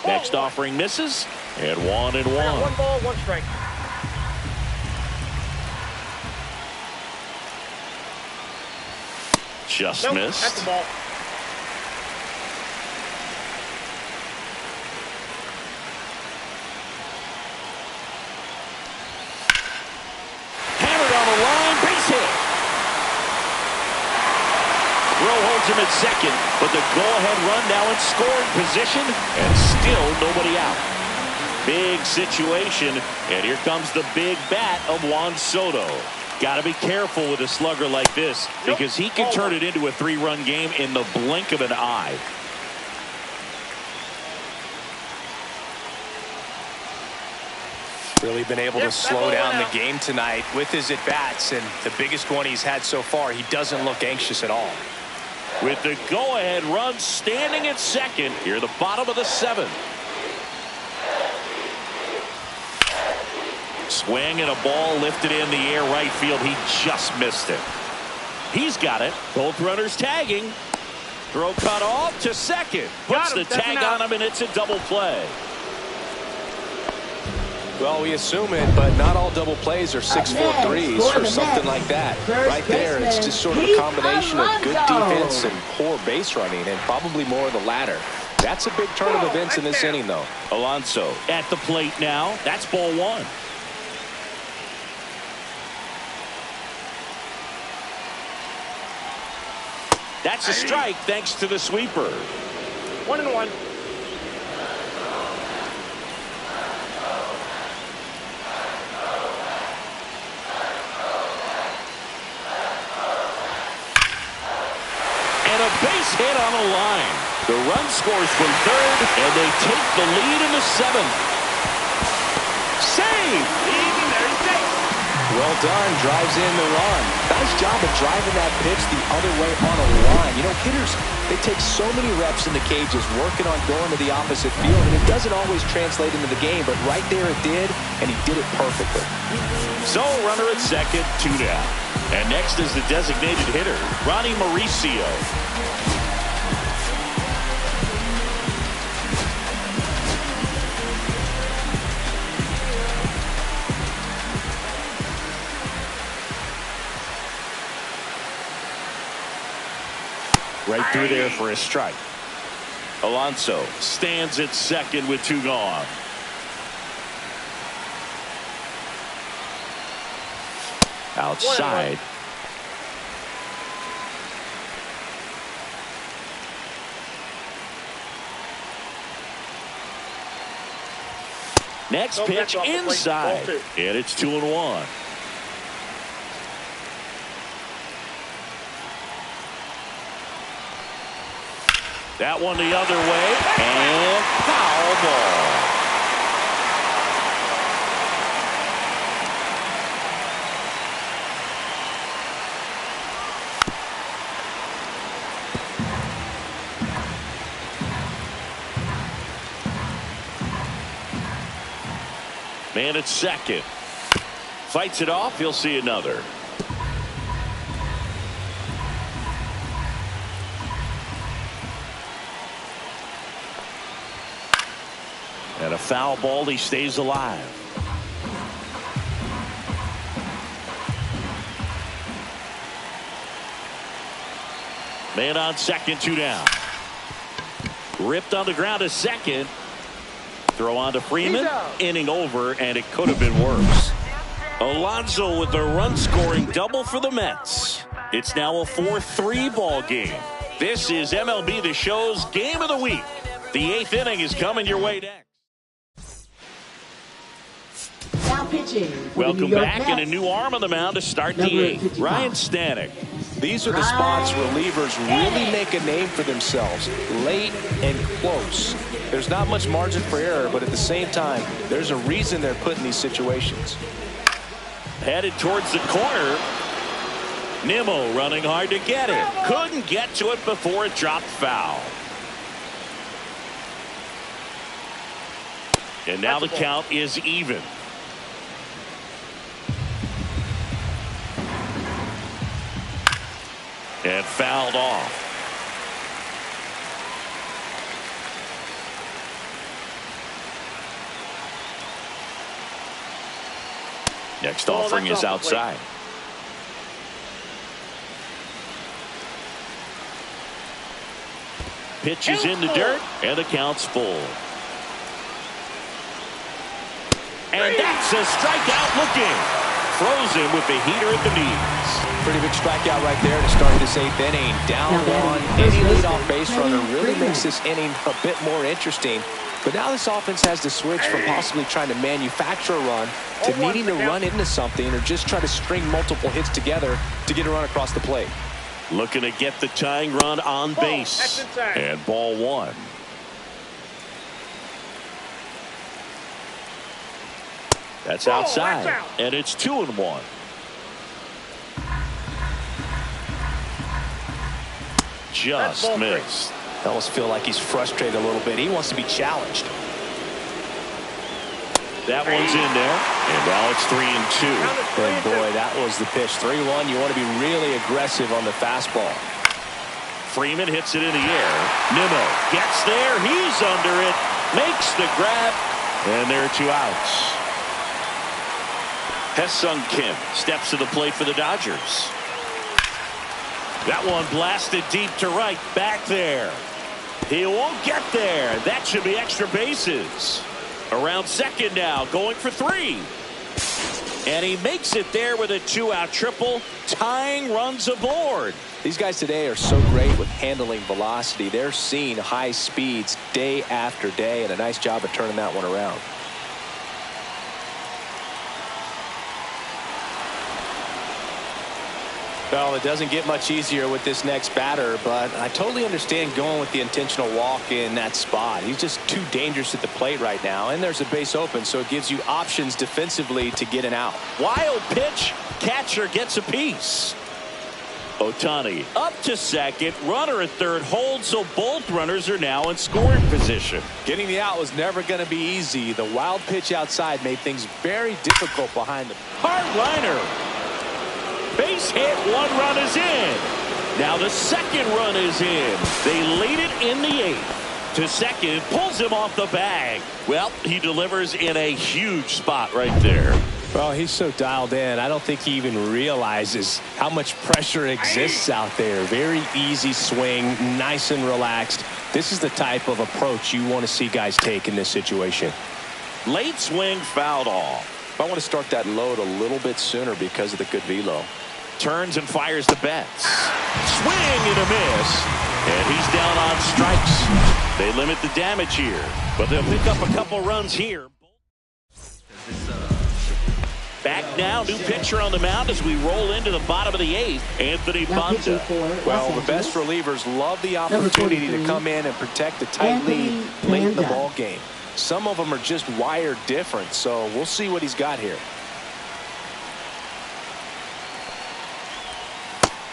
Next offering misses, and 1 and 1. 1 ball, 1 strike. Just Nope, missed. that's the ball. Hammered on the line, base hit. Rowe holds him at second, but the go-ahead run now in scoring position, and still nobody out. Big situation, and here comes the big bat of Juan Soto. Got to be careful with a slugger like this because he can turn it into a 3-run game in the blink of an eye. Really been able to slow down the game tonight with his at-bats, and the biggest one he's had so far, he doesn't look anxious at all. With the go-ahead run standing at second here, the bottom of the 7th. Swing and a ball lifted in the air right field. He just missed it. He's got it. Both runners tagging. Throw cut off to second. Puts the tag on him, and it's a double play. Well, we assume it, but not all double plays are 6-4 threes or something like that. Right there, it's just sort of a combination of good defense and poor base running, and probably more of the latter. That's a big turn of events in this inning, though. Alonso at the plate now. That's ball 1. That's a strike thanks to the sweeper. 1-1. And a base hit on the line. The run scores from third, and they take the lead in the 7th. Save! Well done. Drives in the run. Nice job of driving that pitch the other way on a line. You know, hitters, they take so many reps in the cages working on going to the opposite field, and it doesn't always translate into the game, but right there it did, and he did it perfectly. So, runner at second, 2 down. And next is the designated hitter, Ronnie Mauricio. Right through there for a strike. Alonso stands at second with 2 gone. Outside. Next pitch inside. And it's 2-1. That one the other way, and foul ball. Man at second. Fights it off, he'll see another. And a foul ball, he stays alive. Man on second, 2 down. Ripped on the ground to second. Throw on to Freeman. Inning over, and it could have been worse. Alonso with a run-scoring double for the Mets. It's now a 4-3 ball game. This is MLB The Show's Game of the Week. The 8th inning is coming your way next. Now pitching. Welcome back, and a new arm on the mound to start the 8th. Ryan Stanek. These are the spots relievers really make a name for themselves. Late and close. There's not much margin for error, but at the same time, there's a reason they're put in these situations. Headed towards the corner. Nimmo running hard to get it. Couldn't get to it before it dropped foul. And now the count is even. And fouled off. Next offering is outside. Pitch is in the dirt, and the count's full. And that's a strikeout looking. Throws him with the heater at the knees. Pretty big strikeout right there to start this 8th inning. Down one. Any leadoff base runner really makes this inning a bit more interesting. But now this offense has to switch from possibly trying to manufacture a run to needing to run into something or just try to string multiple hits together to get a run across the plate. Looking to get the tying run on base. And ball one. That's outside. And it's 2-1. Just missed. I almost feel like he's frustrated a little bit. He wants to be challenged. That one's in there. And now it's 3-2. And boy, that was the pitch. 3-1. You want to be really aggressive on the fastball. Freeman hits it in the air. Nimmo gets there. He's under it. Makes the grab. And there are 2 outs. Ha-Seong Kim steps to the plate for the Dodgers. That one blasted deep to right. Back there. He won't get there. That should be extra bases. Around second now, going for 3. And he makes it there with a 2-out triple. Tying runs aboard. These guys today are so great with handling velocity. They're seeing high speeds day after day, and a nice job of turning that one around. Well, it doesn't get much easier with this next batter, but I totally understand going with the intentional walk in that spot. He's just too dangerous at the plate right now, and there's a base open, so it gives you options defensively to get an out. Wild pitch. Catcher gets a piece. Ohtani up to second. Runner at third holds, so both runners are now in scoring position. Getting the out was never going to be easy. The wild pitch outside made things very difficult behind the hard liner. Base hit. 1 run is in. Now the second run is in. They lead it in the 8th. To second, pulls him off the bag. Well, he delivers in a huge spot right there. Well, he's so dialed in. I don't think he even realizes how much pressure exists out there. Very easy swing, nice and relaxed. This is the type of approach you want to see guys take in this situation. Late swing fouled off. I want to start that load a little bit sooner because of the good velo. Turns and fires the Betts. Swing and a miss. And he's down on strikes. They limit the damage here, but they'll pick up a couple runs here. Back now, new pitcher on the mound as we roll into the bottom of the 8th. Anthony Banda. Well, the best relievers love the opportunity to come in and protect the tight lead late in the ball game. Some of them are just wired different, so we'll see what he's got here.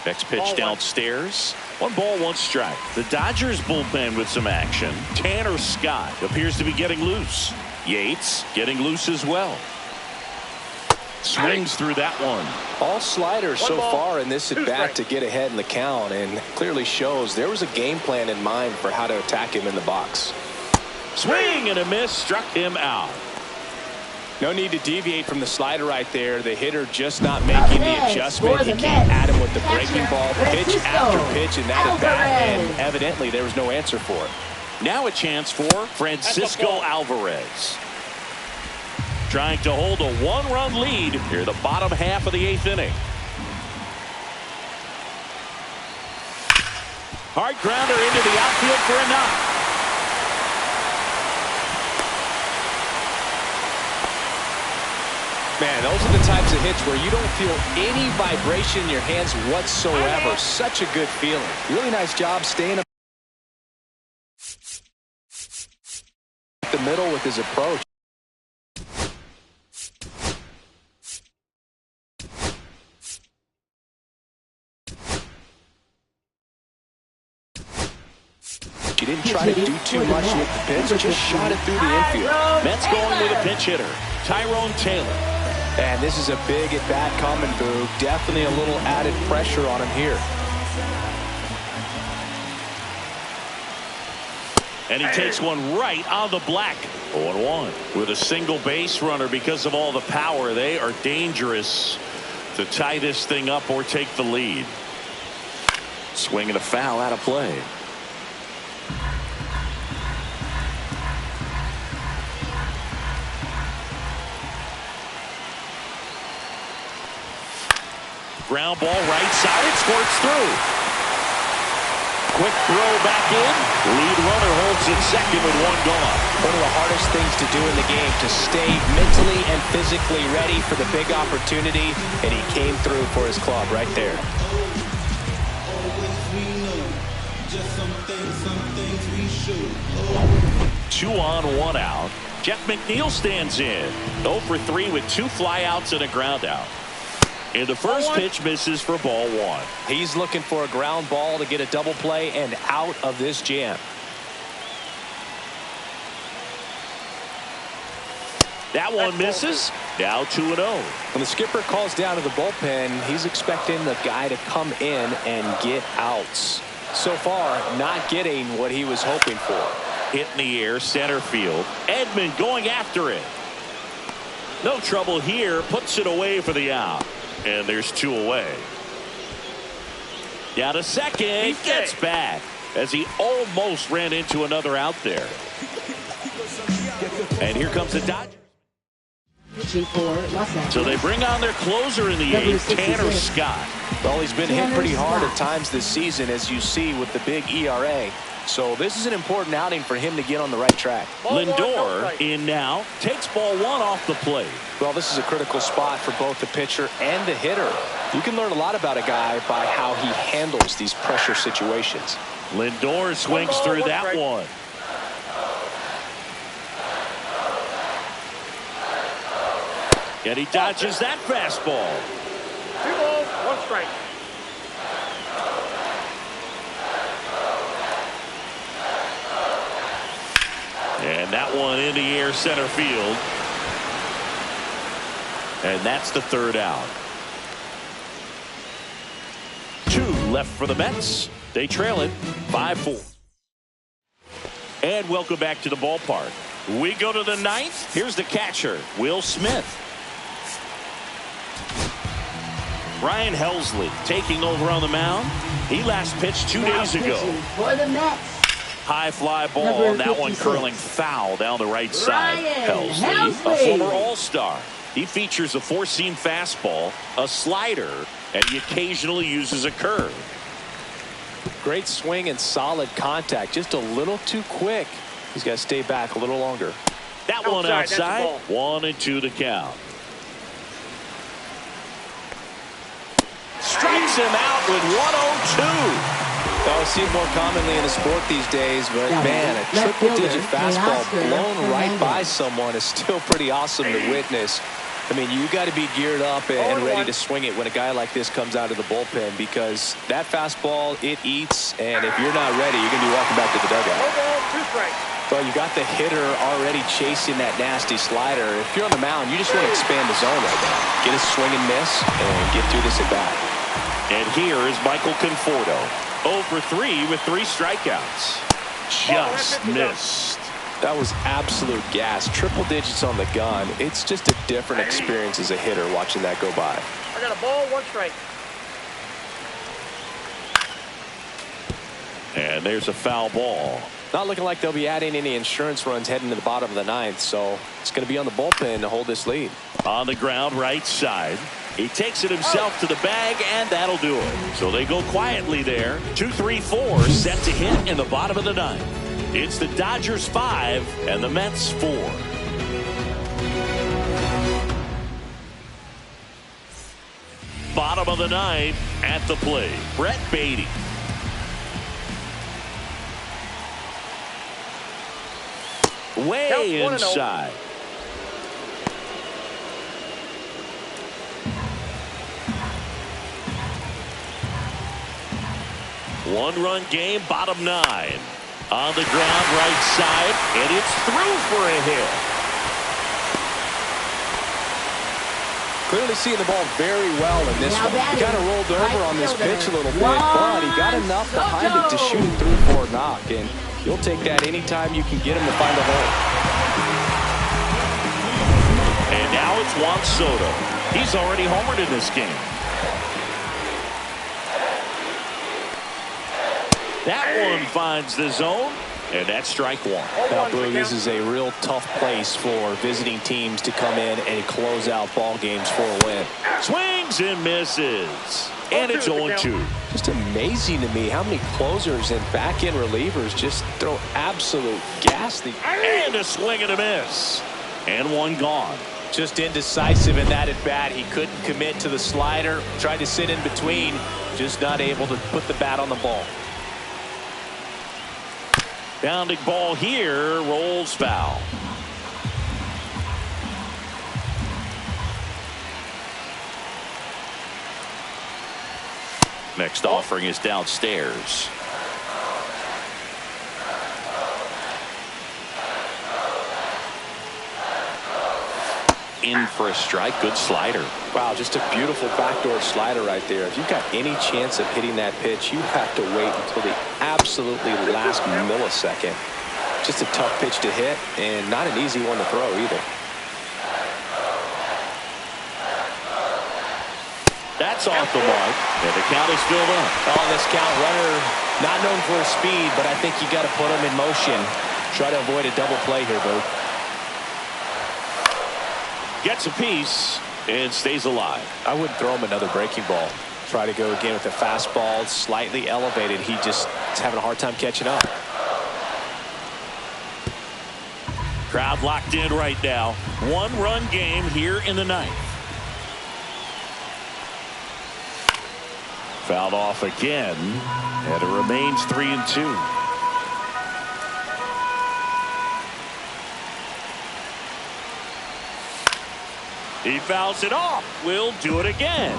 Next pitch downstairs. 1 ball, 1 strike. The Dodgers bullpen with some action. Tanner Scott appears to be getting loose. Yates getting loose as well. Swings through that one. All sliders so far in this at bat to get ahead in the count, and clearly shows there was a game plan in mind for how to attack him in the box. Swing and a miss, struck him out. No need to deviate from the slider right there. The hitter just not making the adjustment. He can't add him with the breaking ball, pitch after pitch in that at bat, and evidently there was no answer for it. Now a chance for Francisco Alvarez. Trying to hold a 1-run lead here, the bottom half of the 8th inning. Hard grounder into the outfield for a knock. Man, those are the types of hits where you don't feel any vibration in your hands whatsoever. Such a good feeling. Really nice job staying up the middle with his approach. He didn't try to do too much with the pitch, just shot it through the infield. Mets going with a pinch hitter, Tyrone Taylor. And this is a big at-bat coming, Boo. Definitely a little added pressure on him here. And he takes one right on the black. 0-1 with a single base runner. Because of all the power, they are dangerous to tie this thing up or take the lead. Swing and a foul out of play. Ground ball right side. It squirts through. quick throw back in. Lead runner holds it second with one gone. One of the hardest things to do in the game, to stay mentally and physically ready for the big opportunity, and he came through for his club right there. Some things we should. 2 on, 1 out. Jeff McNeil stands in. 0 for 3 with 2 flyouts and a ground out. And the first pitch misses for ball 1. He's looking for a ground ball to get a double play and out of this jam. That one misses. Now 2-0. When the skipper calls down to the bullpen, he's expecting the guy to come in and get outs. So far, not getting what he was hoping for. Hit in the air, center field. Edman going after it. No trouble here. Puts it away for the out. And there's 2 away. Down to second. Gets back as he almost ran into another out there. And here comes the Dodgers. Pitching for Los Angeles. So they bring on their closer in the 8th, Tanner Scott. Well, he's been hit pretty hard at times this season, as you see with the big ERA. So this is an important outing for him to get on the right track. Lindor in now, takes ball 1 off the plate. Well, this is a critical spot for both the pitcher and the hitter. You can learn a lot about a guy by how he handles these pressure situations. Lindor swings through that one. And he dodges that fastball. 2 balls, 1 strike. And that one in the air, center field. And that's the 3rd out. 2 left for the Mets. They trail it 5-4. And welcome back to the ballpark. We go to the 9th. Here's the catcher, Will Smith. Ryan Helsley taking over on the mound. He last pitched 2 days ago. For the Mets. High fly ball, and that one curling foul down the right side. Ryan Helsley, a Helsley. former All-Star. He features a 4-seam fastball, a slider, and he occasionally uses a curve. Great swing and solid contact. Just a little too quick. He's got to stay back a little longer. That one outside. That's a 1-2 the count. Strikes him out with 102. I see it more commonly in the sport these days, but man, a triple-digit fastball blown right by someone is still pretty awesome to witness. I mean, you got to be geared up and ready to swing it when a guy like this comes out of the bullpen, because that fastball, it eats, and if you're not ready, you're going to be walking back to the dugout. 1 ball, 2 strikes. Well, you got the hitter already chasing that nasty slider. If you're on the mound, you just want to expand the zone right now. Get a swing and miss and get through this at bat. And here is Michael Conforto. 0 for 3 with 3 strikeouts. Just missed. That was absolute gas. Triple digits on the gun. It's just a different experience as a hitter watching that go by. I got a ball, 1 strike. And there's a foul ball. Not looking like they'll be adding any insurance runs heading to the bottom of the 9th, so it's going to be on the bullpen to hold this lead. On the ground, right side. He takes it himself to the bag, and that'll do it. So they go quietly there. 2-3-4 set to hit in the bottom of the 9th. It's the Dodgers 5 and the Mets 4. Bottom of the 9th at the plate. Brett Baty. Way inside. One-run game, bottom 9. On the ground, right side, and it's through for a hit. Clearly seeing the ball very well in this one. He kind of rolled over on this pitch a little bit, but he got enough behind it to shoot it through for a knock, and you'll take that anytime you can get him to find a hole. And now it's Juan Soto. He's already homered in this game. That one finds the zone, And that's strike one. Now, Boog, this is a real tough place for visiting teams to come in and close out ball games for a win. Swings and misses. And it's 0-2. Just amazing to me how many closers and back-end relievers just throw absolute gas. And a swing and a miss. And one gone. Just indecisive in that at bat. He couldn't commit to the slider. Tried to sit in between. Just not able to put the bat on the ball. Bounding ball here. Rolls foul. Next offering is downstairs. In for a strike. Good slider. Wow, just a beautiful backdoor slider right there. If you've got any chance of hitting that pitch, you have to wait until the absolutely last millisecond. Just a tough pitch to hit and not an easy one to throw either. That's off the mark, and the count is filled up. On this count, runner not known for his speed, but I think you got to put him in motion. Try to avoid a double play here, Boog. Gets a piece and stays alive. I wouldn't throw him another breaking ball. Try to go again with the fastball, slightly elevated. He just is having a hard time catching up. Crowd locked in right now. One-run game here in the ninth. Fouled off again, and it remains 3-2. He fouls it off. We'll do it again.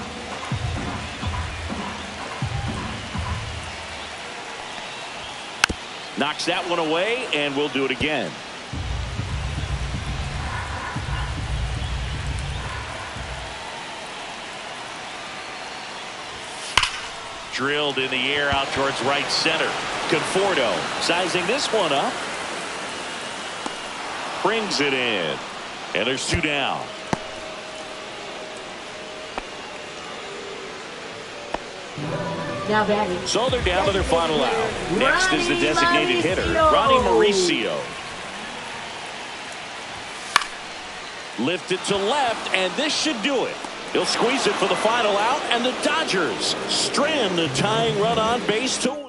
Knocks that one away, and we'll do it again. Drilled in the air out towards right center. Conforto sizing this one up. Brings it in. And there's two down. Now batting. So they're down to their final out. Next is the designated hitter, Ronnie Mauricio. Lifted to left, and this should do it. He'll squeeze it for the final out, and the Dodgers strand the tying run on base to